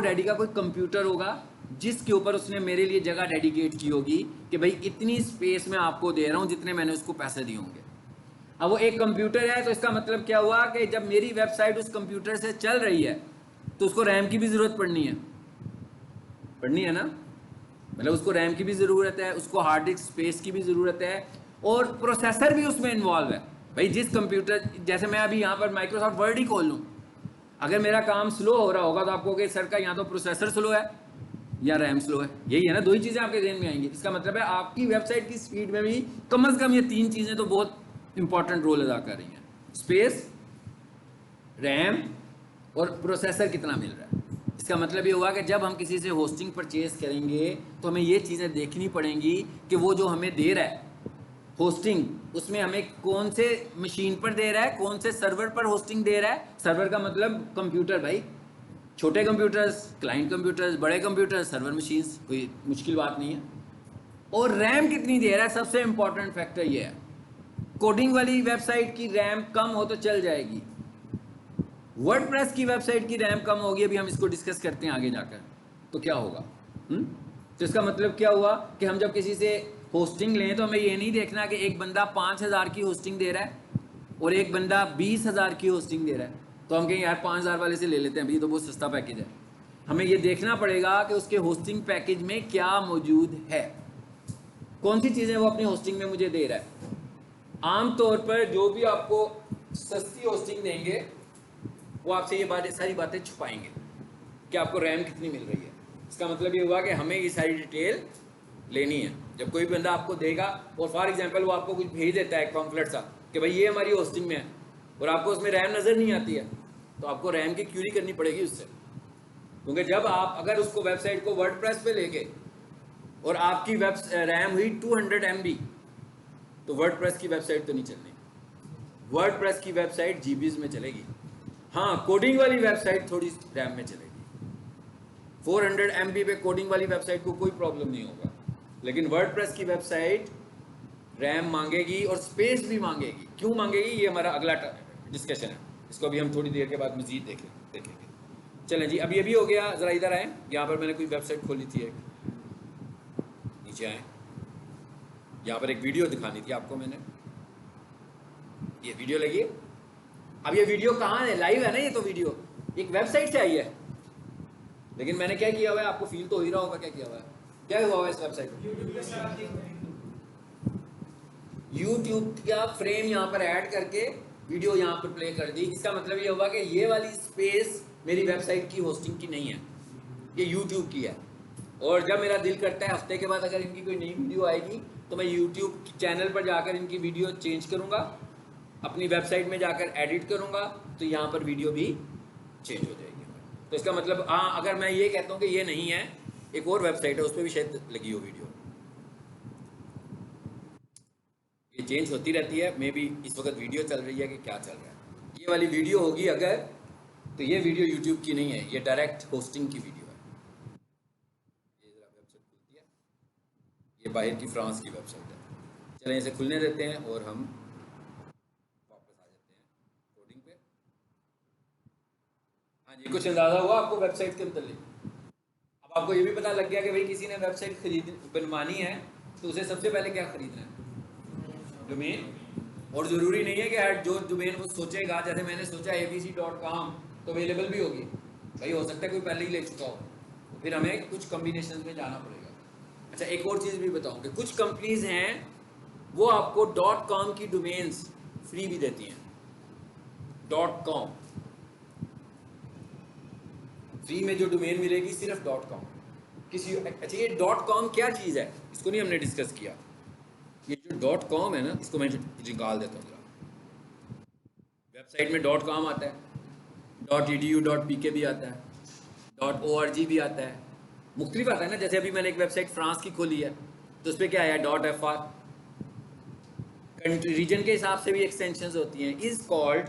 डैडी का कोई कंप्यूटर होगा जिसके ऊपर उसने मेरे लिए जगह डेडिकेट की होगी कि भाई इतनी स्पेस मैं आपको दे रहा हूँ जितने मैंने उसको पैसे दिए होंगे। अब वो एक कंप्यूटर है, तो इसका मतलब क्या हुआ कि जब मेरी वेबसाइट उस कंप्यूटर से चल रही है तो उसको रैम की भी ज़रूरत पड़नी है ना, मतलब उसको रैम की भी ज़रूरत है, उसको हार्ड डिस्क स्पेस की भी ज़रूरत है, और प्रोसेसर भी उसमें इन्वॉल्व है। भाई जिस कंप्यूटर, जैसे मैं अभी यहाँ पर माइक्रोसॉफ्ट वर्ड ही खोल लूँ, अगर मेरा काम स्लो हो रहा होगा तो आपको कहोगे सर का यहाँ तो प्रोसेसर स्लो है या रैम स्लो है, यही है ना, दो ही चीज़ें आपके ध्यान में आएंगी। इसका मतलब है आपकी वेबसाइट की स्पीड में भी कम से कम ये तीन चीज़ें तो बहुत इंपॉर्टेंट रोल अदा कर रही हैं, स्पेस, रैम और प्रोसेसर कितना मिल रहा है। इसका मतलब ये हुआ कि जब हम किसी से होस्टिंग परचेज करेंगे तो हमें ये चीज़ें देखनी पड़ेंगी कि वो जो हमें दे रहा है होस्टिंग, उसमें हमें कौन से मशीन पर दे रहा है, कौन से सर्वर पर होस्टिंग दे रहा है। सर्वर का मतलब कंप्यूटर भाई, छोटे कंप्यूटर्स क्लाइंट कंप्यूटर्स, बड़े कंप्यूटर्स सर्वर मशीन्स, कोई मुश्किल बात नहीं है। और रैम कितनी दे रहा है, सबसे इंपॉर्टेंट फैक्टर ये है। कोडिंग वाली वेबसाइट की रैम कम हो तो चल जाएगी, वर्डप्रेस की वेबसाइट की रैम कम होगी, अभी हम इसको डिस्कस करते हैं आगे जाकर, तो क्या होगा। तो इसका मतलब क्या हुआ कि हम जब किसी से होस्टिंग लें तो हमें ये नहीं देखना कि एक बंदा 5,000 की होस्टिंग दे रहा है और एक बंदा 20,000 की होस्टिंग दे रहा है, तो हम कहें यार 5,000 वाले से ले लेते हैं, अभी तो बहुत सस्ता पैकेज है। हमें ये देखना पड़ेगा कि उसके होस्टिंग पैकेज में क्या मौजूद है, कौन सी चीज़ें वो अपनी होस्टिंग में मुझे दे रहा है। आमतौर पर जो भी आपको सस्ती होस्टिंग देंगे वो आपसे ये सारी बातें छुपाएंगे कि आपको रैम कितनी मिल रही है। इसका मतलब ये हुआ कि हमें ये सारी डिटेल लेनी है। जब कोई बंदा आपको देगा और फॉर एग्जांपल वो आपको कुछ भेज देता है पॉम्फलेट सा कि भाई ये हमारी होस्टिंग में है, और आपको उसमें रैम नज़र नहीं आती है, तो आपको रैम की क्यूरी करनी पड़ेगी उससे, क्योंकि जब आप अगर उसको वेबसाइट को वर्डप्रेस पे लेके और आपकी रैम हुई 200 MB, तो वर्डप्रेस की वेबसाइट तो नहीं चलनी, वर्डप्रेस की वेबसाइट जीबीज में चलेगी। हाँ, कोडिंग वाली वेबसाइट थोड़ी रैम में चलेगी, 400 MB पे कोडिंग वाली वेबसाइट को कोई प्रॉब्लम नहीं होगा, लेकिन वर्डप्रेस की वेबसाइट रैम मांगेगी और स्पेस भी मांगेगी। क्यों मांगेगी, ये हमारा अगला डिस्कशन है, इसको अभी हम थोड़ी देर के बाद मजीद देखेंगे। चलें जी, अभी हो गया, ज़रा इधर आए, यहाँ पर मैंने कोई वेबसाइट खोली थी, एक नीचे आए, यहाँ पर एक वीडियो दिखानी थी आपको मैंने, ये वीडियो लगी है। अब ये वीडियो कहाँ है, लाइव है ना, ये तो वीडियो एक वेबसाइट से आई है, लेकिन मैंने क्या किया हुआ है, आपको फील तो हो ही रहा होगा क्या किया हुआ है, क्या हुआ है इस वेबसाइट में, यूट्यूब का फ्रेम यहाँ पर ऐड करके वीडियो यहाँ पर प्ले कर दी। इसका मतलब ये हुआ कि ये वाली स्पेस मेरी वेबसाइट की होस्टिंग की नहीं है, ये यूट्यूब की है। और जब मेरा दिल करता है हफ्ते के बाद अगर इनकी कोई नई वीडियो आएगी तो मैं यूट्यूब चैनल पर जाकर इनकी वीडियो चेंज करूँगा, अपनी वेबसाइट में जाकर एडिट करूँगा, तो यहाँ पर वीडियो भी चेंज हो जाएगी। तो इसका मतलब हाँ, अगर मैं ये कहता हूँ कि ये नहीं है, एक और वेबसाइट है उस पर भी शायद लगी हो वीडियो, ये चेंज होती रहती है, मे बी इस वक्त वीडियो चल रही है कि क्या चल रहा है। ये वाली वीडियो होगी अगर, तो ये वीडियो यूट्यूब की नहीं है, ये डायरेक्ट होस्टिंग की वीडियो है। ये जरा वेबसाइट खुलती है, ये बाहर की फ्रांस की वेबसाइट है। चलें इसे खुलने देते हैं और हम वापस आ जाते हैं कोडिंग पे। हाँ जी, कुछ अंदाज़ा हुआ आपको वेबसाइट के मतलब। अब आपको ये भी पता लग गया कि भाई किसी ने वेबसाइट बनवानी है तो उसे सबसे पहले क्या खरीदना है, डोमेन। और ज़रूरी नहीं है कि हर जो डोमेन वो सोचेगा, जैसे मैंने सोचा abc.com तो अवेलेबल भी होगी, भाई हो सकता है कोई पहले ही ले चुका हो, तो फिर हमें कुछ कम्बिनेशन में जाना पड़ेगा। अच्छा, एक और चीज़ भी बताऊँ कि कुछ कंपनीज हैं वो आपको .com की डोमेन्स फ्री भी देती हैं, .com फ्री में जो डोमेन मिलेगी सिर्फ .com किसी। अच्छा, ये .com क्या चीज़ है, इसको नहीं हमने डिस्कस किया। ये जो .com है ना, इसको मैं निकाल देता हूँ। वेबसाइट में .com आता है, .edu .pk भी आता है, .org भी आता है, मुख्तलिफ आता है ना। जैसे अभी मैंने एक वेबसाइट फ्रांस की खोली है तो उस पर क्या है, .fr। कंट्री रीजन के हिसाब से भी एक्सटेंशंस होती हैं, इज कॉल्ड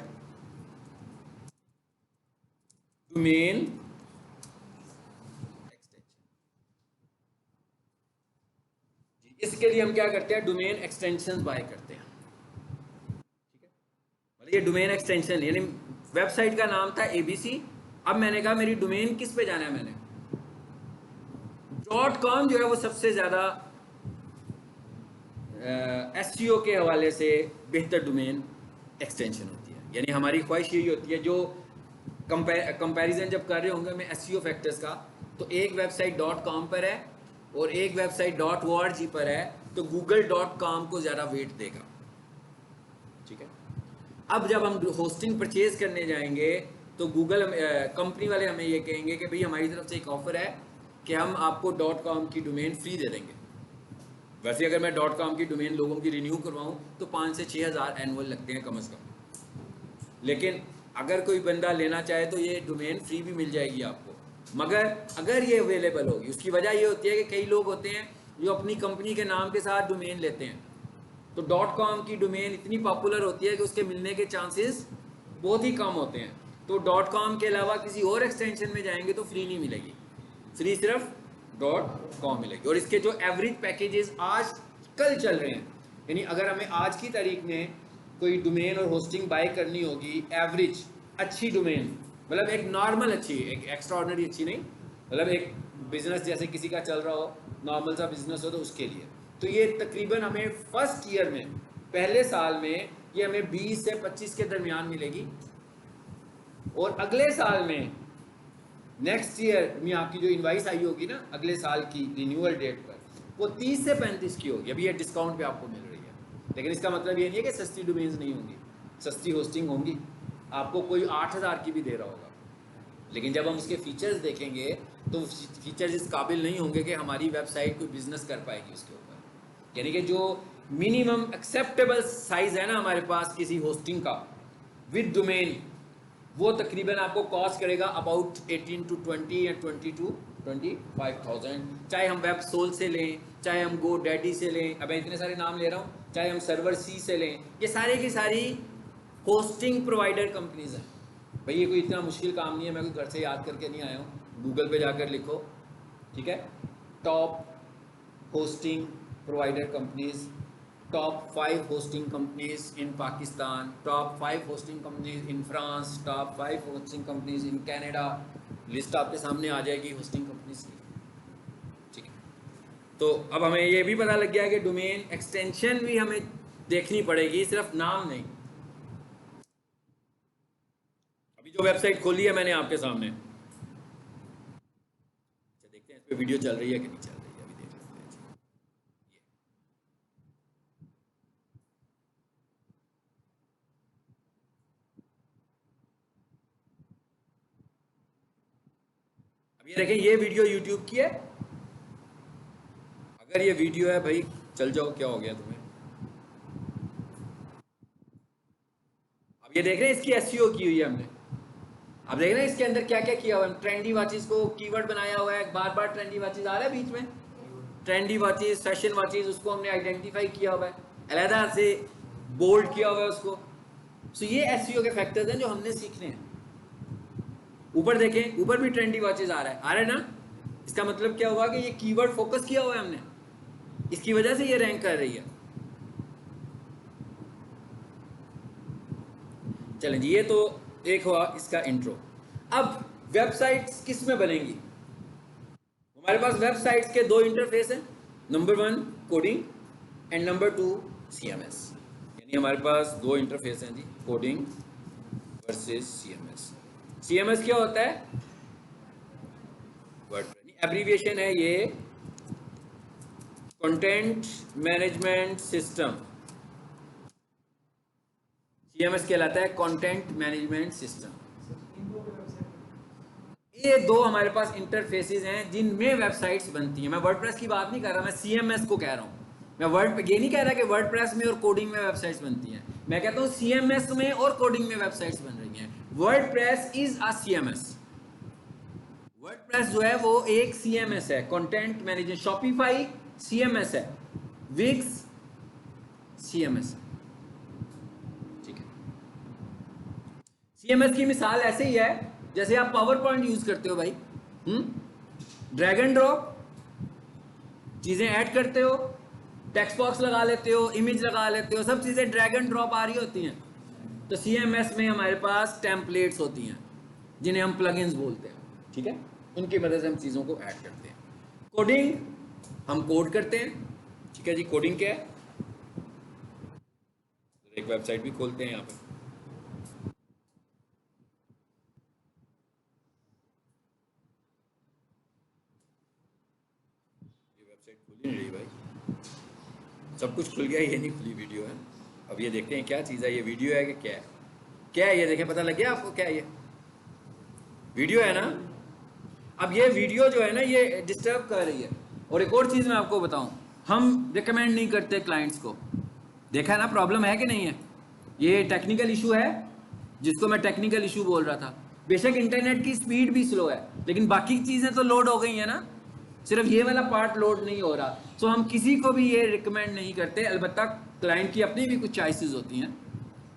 डोमेन एक्सटेंशन। इसके लिए हम क्या करते हैं, डोमेन एक्सटेंशंस बाय करते हैं, ठीक है। मतलब ये डोमेन एक्सटेंशन यानी वेबसाइट का नाम था ABC। अब मैंने कहा मेरी डोमेन किस पे जाना है, मैंने .com जो है वो सबसे ज़्यादा SEO के हवाले से बेहतर डोमेन एक्सटेंशन होती है। यानी हमारी ख्वाहिश यही होती है, जो कंपैरिजन जब कर रहे होंगे हमें SEO फैक्टर्स का, तो एक वेबसाइट .com पर है और एक वेबसाइट .org पर है, तो google.com को ज़्यादा वेट देगा। ठीक है, अब जब हम होस्टिंग परचेज करने जाएंगे तो गूगल कंपनी वाले हमें ये कहेंगे कि भाई हमारी तरफ से एक ऑफर है कि हम आपको .com की डोमेन फ्री दे देंगे। वैसे अगर मैं .com की डोमेन लोगों की रिन्यू करवाऊँ तो 5 से 6 हज़ार एनुअल लगते हैं कम से कम, लेकिन अगर कोई बंदा लेना चाहे तो ये डोमेन फ्री भी मिल जाएगी आपको, मगर अगर ये अवेलेबल होगी। उसकी वजह ये होती है कि कई लोग होते हैं जो अपनी कंपनी के नाम के साथ डोमेन लेते हैं, तो .com की डोमेन इतनी पॉपुलर होती है कि उसके मिलने के चांसेस बहुत ही कम होते हैं। तो .com के अलावा किसी और एक्सटेंशन में जाएंगे तो फ्री नहीं मिलेगी, फ्री सिर्फ .com मिलेगी। और इसके जो एवरेज पैकेजेस आज कल चल रहे हैं, यानी अगर हमें आज की तारीख में कोई डोमेन और होस्टिंग बाय करनी होगी, एवरेज अच्छी डोमेन, मतलब एक नॉर्मल अच्छी, एक एक्स्ट्रा ऑर्डिनरी अच्छी नहीं, मतलब एक बिजनेस जैसे किसी का चल रहा हो, नॉर्मल सा बिजनेस हो, तो उसके लिए तो ये तकरीबन हमें फर्स्ट ईयर में, पहले साल में ये हमें 20 से 25 के दरमियान मिलेगी, और अगले साल में नेक्स्ट ईयर में आपकी जो इनवाइस आई होगी ना अगले साल की रिन्यूअल डेट पर, वो 30 से 35 की होगी। अभी ये डिस्काउंट पे आपको मिल रही है, लेकिन इसका मतलब ये नहीं है कि सस्ती डोमेन्स नहीं होंगी, सस्ती होस्टिंग होंगी, आपको कोई 8,000 की भी दे रहा होगा, लेकिन जब हम उसके फीचर्स देखेंगे तो फीचर्स इस काबिल नहीं होंगे कि हमारी वेबसाइट कोई बिजनेस कर पाएगी उसके ऊपर। यानी कि जो मिनिमम एक्सेप्टेबल साइज है ना हमारे पास किसी होस्टिंग का विद डोमेन, वो तकरीबन आपको कॉस्ट करेगा अबाउट 18 to 20 या 20 to 25,000। चाहे हम वेब सोल से लें, चाहे हम गो डैडी से लें, अब मैं इतने सारे नाम ले रहा हूँ, चाहे हम सर्वर सी से लें, ये सारे की सारी होस्टिंग प्रोवाइडर कंपनीज हैं। भाई ये कोई इतना मुश्किल काम नहीं है, मैं कोई घर से याद करके नहीं आया हूँ, गूगल पे जाकर लिखो, ठीक है, top hosting provider companies, top 5 hosting companies in Pakistan, top 5 hosting companies in France, top 5 hosting companies in Canada, list आपके सामने आ जाएगी होस्टिंग कंपनीज की। ठीक है, तो अब हमें ये भी पता लग गया कि डोमेन एक्सटेंशन भी हमें देखनी पड़ेगी, सिर्फ नाम नहीं। अभी जो वेबसाइट खोली है मैंने आपके सामने, अच्छा देखते हैं इस पे वीडियो चल रही है कि नहीं चल रही है, अभी देख लेते हैं। अब ये देखें, ये वीडियो YouTube की है। अगर ये वीडियो है भाई चल जाओ, क्या हो गया तुम्हें? अब ये देख रहे हैं इसकी SEO की हुई है हमने। अब देख रहे हैं इसके अंदर क्या क्या किया हुआ है। ट्रेंडी वॉचेस को कीवर्ड बनाया हुआ है, बार बार ट्रेंडी वॉचेस आ रहा है बीच में, ट्रेंडी वॉचेस, फैशन वॉचेस, उसको हमने आइडेंटिफाई किया हुआ है, अलहदा से बोल्ड किया हुआ है उसको। सो ये SEO के फैक्टर्स हैं जो हमने सीखने हैं। ऊपर देखें, ऊपर भी ट्रेंडी वॉचेस आ रहा है ना? इसका मतलब क्या हुआ कि ये कीवर्ड फोकस किया हुआ है हमने, इसकी वजह से ये रैंक कर रही है। चलें जी, ये तो एक हुआ इसका इंट्रो। अब वेबसाइट्स किस में बनेंगी? हमारे पास वेबसाइट्स के 2 इंटरफेस हैं, number 1 coding and number 2 CMS। यानी हमारे पास 2 इंटरफेस हैं जी, कोडिंग वर्सेस CMS। CMS क्या होता है? वर्ड एब्रीविएशन है ये, कंटेंट मैनेजमेंट सिस्टम। CMS कहलाता है कंटेंट मैनेजमेंट सिस्टम। ये 2 हमारे पास इंटरफेसेस हैं जिनमें वेबसाइट्स बनती हैं। मैं वर्डप्रेस की बात नहीं कर रहा, मैं CMS को कह रहा हूँ। मैं ये नहीं कह रहा कि वर्डप्रेस में और कोडिंग में वेबसाइट्स बनती हैं, मैं कहता हूँ CMS में और कोडिंग में वेबसाइट्स बन रही हैं। WordPress is a CMS। WordPress जो है वो एक CMS है, कंटेंट मैनेजमेंट। शॉपिफाई CMS है, विक्स CMS है। ठीक है, CMS की मिसाल ऐसे ही है जैसे आप पावर पॉइंट यूज करते हो भाई, ड्रैग एंड ड्रॉप, चीजें ऐड करते हो, टेक्स्ट बॉक्स लगा लेते हो, इमेज लगा लेते हो, सब चीजें ड्रैग एंड ड्रॉप आ रही होती हैं। तो CMS में हमारे पास टेम्पलेट्स होती हैं जिन्हें हम प्लगइन्स बोलते हैं, ठीक है, उनकी मदद से हम चीज़ों को ऐड करते हैं। कोडिंग, हम कोड करते हैं, ठीक है जी। कोडिंग क्या है, एक वेबसाइट भी खोलते हैं यहाँ पे। ये वेबसाइट खुली नहीं रही भाई, सब कुछ खुल गया, ये नहीं खुली वीडियो है। अब ये देखते हैं क्या चीज़ है, ये वीडियो है कि क्या है, क्या है ये देखें, पता लग गया आपको क्या है, ये वीडियो है ना। अब ये वीडियो जो है ना ये डिस्टर्ब कर रही है। और एक और चीज़ मैं आपको बताऊं, हम रिकमेंड नहीं करते क्लाइंट्स को, देखा है ना प्रॉब्लम है कि नहीं है। ये टेक्निकल इशू है जिसको मैं टेक्निकल इशू बोल रहा था। बेशक इंटरनेट की स्पीड भी स्लो है लेकिन बाकी चीज़ें तो लोड हो गई है ना, सिर्फ ये वाला पार्ट लोड नहीं हो रहा। तो हम किसी को भी ये रिकमेंड नहीं करते। अलबत्ता क्लाइंट की अपनी भी कुछ चॉइसेस होती हैं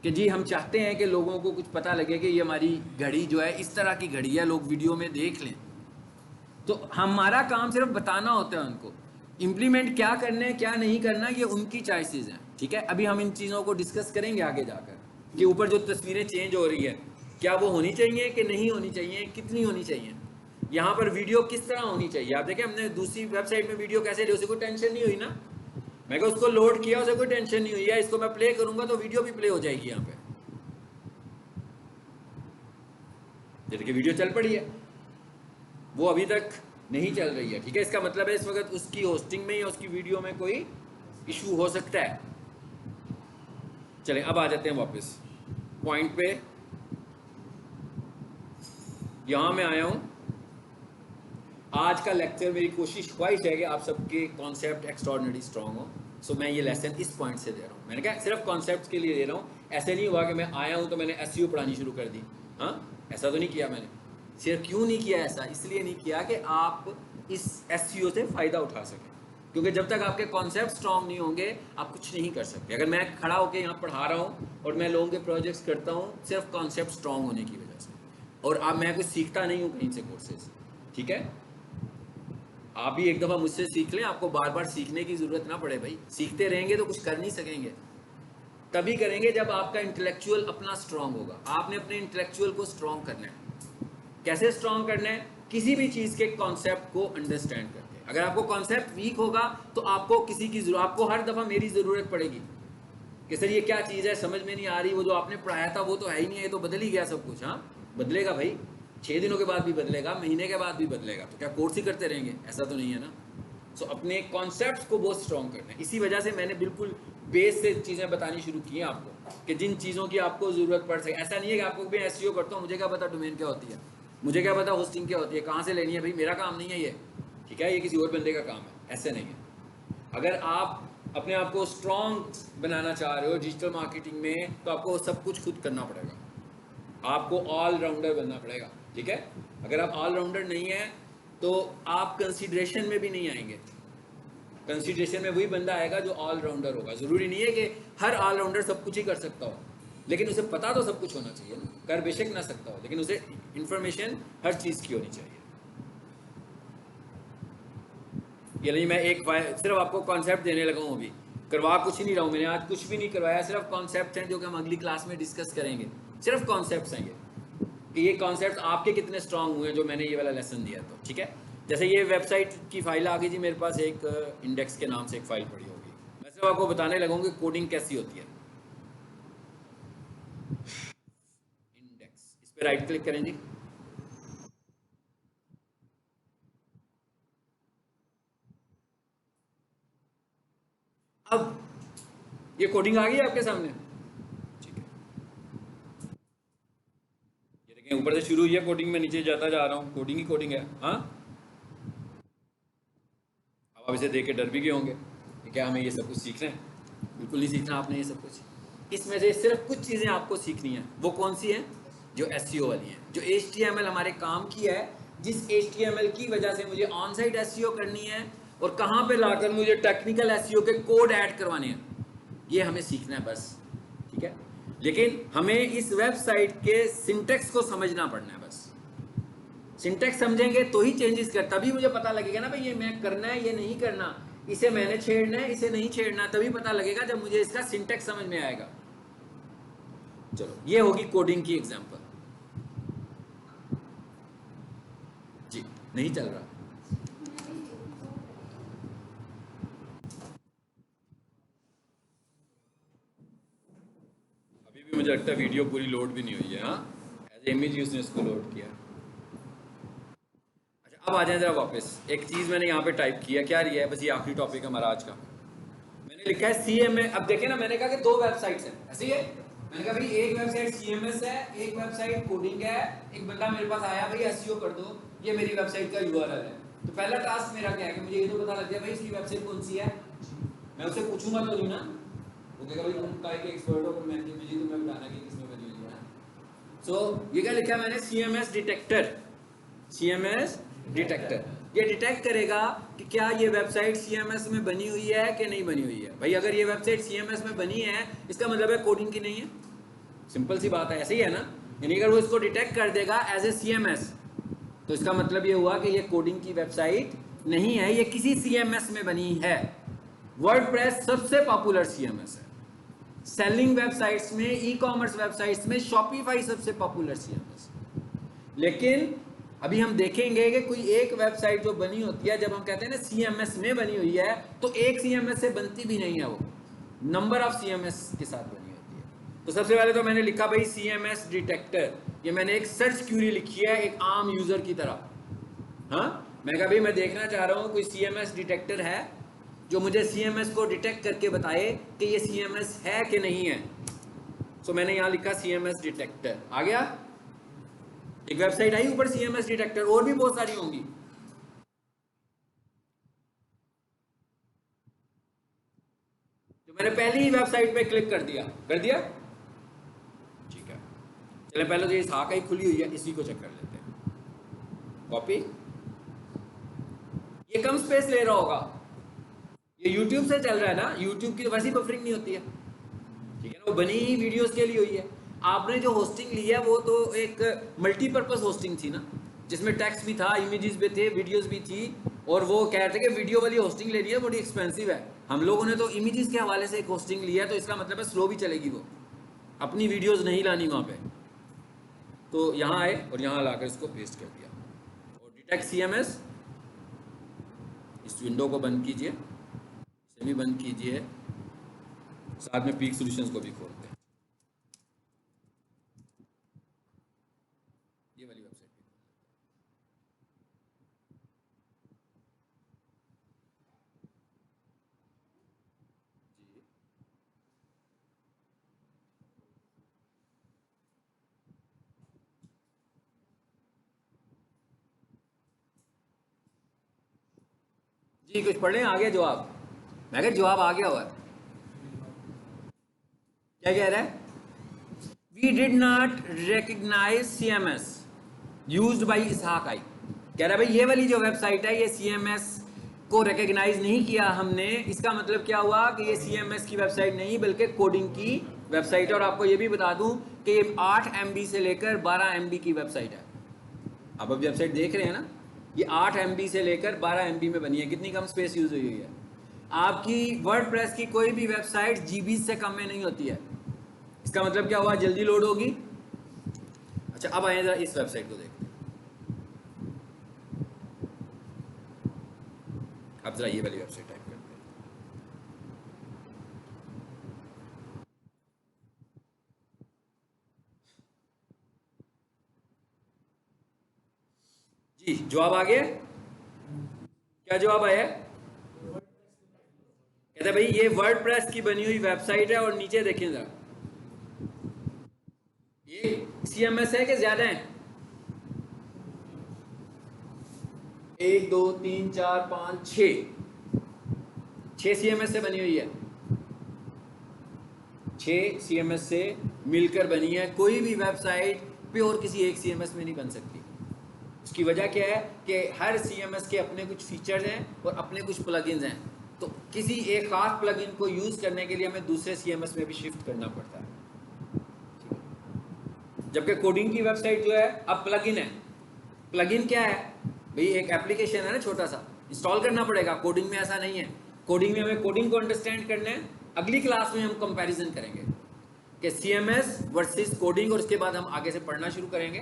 कि जी हम चाहते हैं कि लोगों को कुछ पता लगे कि ये हमारी घड़ी जो है इस तरह की घड़ी है, लोग वीडियो में देख लें। तो हमारा काम सिर्फ बताना होता है उनको, इम्प्लीमेंट क्या करना है क्या नहीं करना ये उनकी चॉइसेस हैं, ठीक है। अभी हम इन चीज़ों को डिस्कस करेंगे आगे जाकर कि ऊपर जो तस्वीरें चेंज हो रही है क्या वो होनी चाहिए कि नहीं होनी चाहिए, कितनी होनी चाहिए, यहाँ पर वीडियो किस तरह होनी चाहिए। आप देखें हमने दूसरी वेबसाइट में वीडियो कैसे ली, उसे कोई टेंशन नहीं हुई ना, मैं उसको लोड किया उसे कोई टेंशन नहीं हुई है, इसको मैं प्ले करूंगा तो वीडियो भी प्ले हो जाएगी यहाँ पे, जैसे कि वीडियो चल पड़ी है, वो अभी तक नहीं चल रही है, ठीक है। इसका मतलब है इस वक्त उसकी होस्टिंग में या उसकी वीडियो में कोई इशू हो सकता है। चलें अब आ जाते हैं वापस पॉइंट पे। यहां मैं आया हूं, आज का लेक्चर मेरी कोशिश ख्वाहिश है कि आप सबके कॉन्सेप्ट एक्स्ट्राऑर्डिनरी स्ट्रांग हो। सो मैं ये लेसन इस पॉइंट से दे रहा हूं। मैंने कहा सिर्फ कॉन्सेप्ट के लिए दे रहा हूं, ऐसे नहीं हुआ कि मैं आया हूं तो मैंने एसईओ पढ़ानी शुरू कर दी, हाँ ऐसा तो नहीं किया मैंने। सिर्फ क्यों नहीं किया ऐसा, इसलिए नहीं किया कि आप इस एसईओ से फ़ायदा उठा सकें, क्योंकि जब तक आपके कॉन्सेप्ट स्ट्रांग नहीं होंगे आप कुछ नहीं कर सकते। अगर मैं खड़ा होकर यहाँ पढ़ा रहा हूँ और मैं लोगों के प्रोजेक्ट्स करता हूँ सिर्फ कॉन्सेप्ट स्ट्रांग होने की वजह से, और अब मैं कुछ सीखता नहीं हूँ कहीं से कोर्सेज, ठीक है। आप भी एक दफ़ा मुझसे सीख लें, आपको बार बार सीखने की ज़रूरत ना पड़े भाई। सीखते रहेंगे तो कुछ कर नहीं सकेंगे, तभी करेंगे जब आपका इंटेलेक्चुअल अपना स्ट्रांग होगा। आपने अपने इंटेलेक्चुअल को स्ट्रांग करना है। कैसे स्ट्रांग करना है, किसी भी चीज़ के कॉन्सेप्ट को अंडरस्टैंड करके। अगर आपको कॉन्सेप्ट वीक होगा तो आपको किसी की जरूरत, आपको हर दफ़ा मेरी ज़रूरत पड़ेगी कि सर ये क्या चीज़ है, समझ में नहीं आ रही, वो जो आपने पढ़ाया था वो तो है ही नहीं है, ये तो बदल ही गया सब कुछ। हाँ बदलेगा भाई, 6 दिनों के बाद भी बदलेगा, महीने के बाद भी बदलेगा, तो क्या कोर्स ही करते रहेंगे, ऐसा तो नहीं है ना। सो अपने कॉन्सेप्ट को बहुत स्ट्रॉन्ग करना है। इसी वजह से मैंने बिल्कुल बेस से चीज़ें बतानी शुरू की हैं आपको कि जिन चीज़ों की आपको ज़रूरत पड़ सके। ऐसा नहीं है कि आपको भी एसईओ करता हूँ मुझे क्या पता डोमेन क्या होती है, मुझे क्या पता होस्टिंग क्या होती है, कहाँ से लेनी है, भाई मेरा काम नहीं है ये, ठीक है, ये किसी और बंदे का काम है, ऐसे नहीं है। अगर आप अपने आप को स्ट्रॉन्ग बनाना चाह रहे हो डिजिटल मार्केटिंग में तो आपको सब कुछ खुद करना पड़ेगा, आपको ऑलराउंडर बनना पड़ेगा, ठीक है। अगर आप ऑलराउंडर नहीं है तो आप कंसीडरेशन में भी नहीं आएंगे। कंसीडरेशन में वही बंदा आएगा जो ऑलराउंडर होगा। ज़रूरी नहीं है कि हर ऑलराउंडर सब कुछ ही कर सकता हो, लेकिन उसे पता तो सब कुछ होना चाहिए ना। कर बेशक ना सकता हो लेकिन उसे इंफॉर्मेशन हर चीज़ की होनी चाहिए। ये नहीं मैं एक सिर्फ आपको कॉन्सेप्ट देने लगा हूँ, अभी करवा कुछ नहीं रहा हूँ, मैंने आज कुछ भी नहीं करवाया, सिर्फ कॉन्सेप्ट हैं जो कि हम अगली क्लास में डिस्कस करेंगे। सिर्फ कॉन्सेप्ट्स हैं ये कि ये कॉन्सेप्ट आपके कितने स्ट्रांग हुए जो मैंने ये वाला लेसन दिया, तो ठीक है। जैसे ये वेबसाइट की फाइल आ गई जी मेरे पास, एक इंडेक्स के नाम से एक फाइल पड़ी होगी। मैं सिर्फ आपको बताने लगूंगी कोडिंग कैसी होती है। इंडेक्स, इस पर राइट क्लिक करें जी। अब ये कोडिंग आ गई है आपके सामने, ठीक है। ये देखें ऊपर से शुरू हुई है कोडिंग में नीचे जाता जा रहा हूँ, कोडिंग ही कोडिंग है। हाँ अब आप इसे देख के डर भी गए होंगे कि क्या हमें ये सब कुछ सीखना है। बिल्कुल नहीं सीखना आपने ये सब कुछ। इसमें से सिर्फ कुछ चीज़ें आपको सीखनी है। वो कौन सी हैं? जो एसईओ वाली हैं, जो HTML हमारे काम की है, जिस HTML की वजह से मुझे ऑन साइट एसईओ करनी है और कहाँ पे लाकर मुझे टेक्निकल एसईओ के कोड ऐड करवाने हैं, ये हमें सीखना है बस, ठीक है। लेकिन हमें इस वेबसाइट के सिंटेक्स को समझना पड़ना है बस। सिंटेक्स समझेंगे तो ही चेंजेस कर, तभी मुझे पता लगेगा ना भाई ये मैं करना है ये नहीं करना, इसे मैंने छेड़ना है इसे नहीं छेड़ना, तभी पता लगेगा जब मुझे इसका सिंटेक्स समझ में आएगा। चलो ये होगी कोडिंग की एग्जांपल। जी नहीं चल रहा। अभी भी मुझे लगता है वीडियो पूरी लोड भी नहीं हुई है। हाँ, एज इमेज उसने इसको लोड किया। अच्छा अब आ जाए जरा वापस। एक चीज मैंने यहाँ पे टाइप किया, क्या रही है, बस ये आखिरी टॉपिक है हमारा आज का। मैंने लिखा है CMS। अब देखे ना, मैंने कहा कि 2 वेबसाइट्स हैं, ऐसे ही है। मैंने कहा भाई एक वेबसाइट CMS है, एक वेबसाइट कोडिंग है। एक बंदा मेरे पास आया, भाई SEO कर दो, ये मेरी वेबसाइट का URL है। तो पहला टास्क मेरा क्या है कि मुझे ये तो पता लग गया भाई इसकी वेबसाइट कौन सी है। मैं उससे पूछूंगा तो नहीं ना, वो कहेगा भाई तुम काय के एक्सपर्ट हो, मैं मुझे तुम्हें बताना कि किसमें बनी हुई है। सो ये क्या लिखा है मैंने, CMS डिटेक्टर। CMS डिटेक्टर ये डिटेक्ट करेगा कि क्या ये वेबसाइट CMS में बनी हुई है कि नहीं बनी हुई है। भाई अगर ये वेबसाइट CMS में बनी है, इसका मतलब है कोडिंग की नहीं है। सिंपल सी बात है, ऐसे ही है ना। यानी अगर वो इसको डिटेक्ट कर देगा एज ए CMS, तो इसका मतलब ये हुआ कि ये कोडिंग की वेबसाइट नहीं है, ये किसी CMS में बनी है। वर्डप्रेस सबसे पॉपुलर CMS है। सेलिंग वेबसाइट्स में, ई-कॉमर्स वेबसाइट्स में शॉपिफाई सबसे पॉपुलर CMS। लेकिन अभी हम देखेंगे कि कोई एक वेबसाइट जो बनी होती है, जब हम कहते हैं ना CMS में बनी हुई है, तो एक CMS से बनती भी नहीं है, वो नंबर ऑफ CMS के साथ बनी होती है। तो सबसे पहले तो मैंने लिखा भाई CMS डिटेक्टर। ये मैंने एक सर्च क्यूरी लिखी है एक आम यूजर की तरह। हाँ, मैं कहा भाई मैं देखना चाह रहा हूँ कोई CMS डिटेक्टर है जो मुझे CMS को डिटेक्ट करके बताए कि ये CMS है कि नहीं है। सो मैंने यहाँ लिखा CMS डिटेक्टर। आ गया, एक वेबसाइट आई ऊपर CMS डिटेक्टर, और भी बहुत सारी होंगी। तो मैंने पहली ही वेबसाइट पे क्लिक कर दिया ठीक है। चले पहले तो ये इसहाका ही खुली हुई है, इसी को चेक कर लेते हैं। कॉपी, ये कम स्पेस ले रहा होगा, ये YouTube से चल रहा है ना, YouTube की वैसी बफरिंग नहीं होती है, ठीक है ना, वो बनी ही वीडियोस के लिए हुई है। आपने जो होस्टिंग ली है वो तो एक मल्टीपर्पज होस्टिंग थी ना, जिसमें टेक्स्ट भी था, इमेजेस भी थे, वीडियोस भी थी। और वो कह रहे थे कि वीडियो वाली होस्टिंग लेनी है, बड़ी एक्सपेंसिव है। हम लोगों ने तो इमेजेस के हवाले से एक होस्टिंग लिया है, तो इसका मतलब है स्लो भी चलेगी, वो अपनी वीडियोस नहीं लानी वहाँ पे। तो यहाँ आए और यहाँ लाकर इसको पेस्ट कर दिया। और डिटेक्ट CMS, इस विंडो को बंद कीजिए, इसे भी बंद कीजिए, साथ में पीक सॉल्यूशंस को भी खोलते हैं। ये वाली वेबसाइट जी कुछ पढ़ लें, आ गया जवाब। मैं कहा जवाब आ गया हुआ है। क्या कह रहा है, we did not recognize CMS used by Isaac I. कह रहा है भाई ये वाली जो वेबसाइट है, ये CMS को रिकग्नाइज नहीं किया हमने। इसका मतलब क्या हुआ कि ये CMS की वेबसाइट नहीं बल्कि कोडिंग की वेबसाइट है। और आपको ये भी बता दूं कि ये 8 MB से लेकर 12 MB की वेबसाइट है। आप अब वेबसाइट देख रहे हैं ना, ये 8 MB से लेकर 12 MB में बनी है। कितनी कम स्पेस यूज हुई है। आपकी वर्डप्रेस की कोई भी वेबसाइट GB से कम में नहीं होती है। इसका मतलब क्या हुआ, जल्दी लोड होगी। अच्छा अब आए जरा इस वेबसाइट को देखते हैं। अब जरा ये वाली वेबसाइट टाइप करते हैं। जी जवाब आ गया। क्या जवाब आया, कहते भाई ये वर्डप्रेस की बनी हुई वेबसाइट है। और नीचे देखें जरा, ये CMS है कि ज्यादा है, 1 2 3 4 5 6 CMS से बनी हुई है। 6 CMS से मिलकर बनी है। कोई भी वेबसाइट प्योर किसी एक CMS में नहीं बन सकती। उसकी वजह क्या है कि हर CMS के अपने कुछ फीचर्स हैं और अपने कुछ प्लगइन्स हैं। तो किसी एक खास प्लगइन को यूज करने के लिए हमें दूसरे CMS में भी शिफ्ट करना पड़ता है। जबकि कोडिंग की वेबसाइट जो है, अब प्लगइन है। प्लगइन क्या है भाई, एक एप्लीकेशन है ना छोटा सा, इंस्टॉल करना पड़ेगा। कोडिंग में ऐसा नहीं है। कोडिंग में हमें कोडिंग को अंडरस्टैंड करना है। अगली क्लास में हम कंपैरिजन करेंगे। कि CMS वर्सेस कोडिंग, और उसके बाद हम आगे से पढ़ना शुरू करेंगे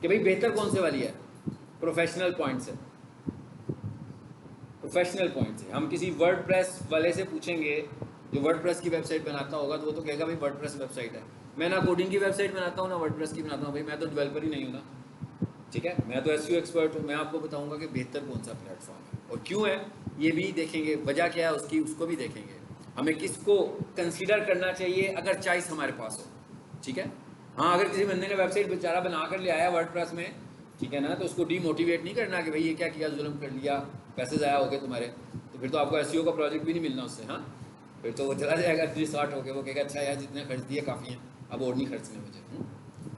कि भाई बेहतर कौन से वाली है। प्रोफेशनल पॉइंट से, प्रोफेशनल पॉइंट से हम किसी वर्डप्रेस वाले से पूछेंगे जो वर्डप्रेस की वेबसाइट बनाता होगा, तो वो तो कहेगा भाई वर्डप्रेस वेबसाइट है। मैं ना कोडिंग की वेबसाइट बनाता हूँ ना वर्डप्रेस की बनाता हूँ, भाई मैं तो डेवलपर ही नहीं हूँ ना, ठीक है, मैं तो SEO एक्सपर्ट हूँ। मैं आपको बताऊंगा कि बेहतर कौन सा प्लेटफॉर्म है और क्यों है, ये भी देखेंगे, वजह क्या है उसकी, उसको भी देखेंगे, हमें किसको कंसीडर करना चाहिए अगर चॉइस हमारे पास हो, ठीक है। हाँ, अगर किसी बंदे ने वेबसाइट बेचारा बना कर ले आया वर्डप्रेस में, ठीक है ना, तो उसको डीमोटिवेट नहीं करना कि भाई ये क्या किया, जुल्म कर लिया, पैसे ज़ाया हो गए तुम्हारे, तो फिर तो आपको SEO का प्रोजेक्ट भी नहीं मिलना उससे। हाँ, फिर तो वो चला जाएगा रिसॉर्ट होके, वो कहेगा अच्छा यार जितने खर्च दिए काफ़ी हैं, अब और नहीं खर्चने मुझे।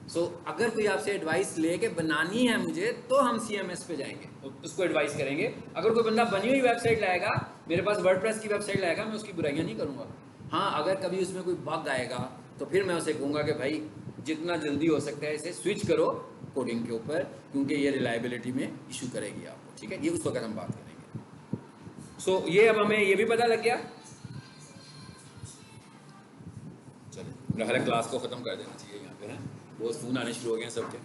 सो अगर कोई आपसे एडवाइस ले के बनानी है मुझे, तो हम CMS पे जाएंगे, उसको एडवाइस करेंगे। अगर कोई बंदा बनी हुई वेबसाइट लाएगा, मेरे पास वर्डप्रेस की वेबसाइट लाएगा, मैं उसकी बुराइयां नहीं करूँगा। हाँ, अगर कभी उसमें कोई बग आएगा तो फिर मैं उसे कहूँगा कि भाई जितना जल्दी हो सकता है इसे स्विच करो कोडिंग के ऊपर, क्योंकि ये रिलायबिलिटी में इशू करेगी आपको, ठीक है। ये उस वक्त हम बात करेंगे। सो ये अब हमें ये भी पता लग गया। चलिए, मेरा ख्याल है क्लास को ख़त्म कर देना चाहिए यहाँ पे, है बहुत फ़ोन आने शुरू हो गए हैं सबके।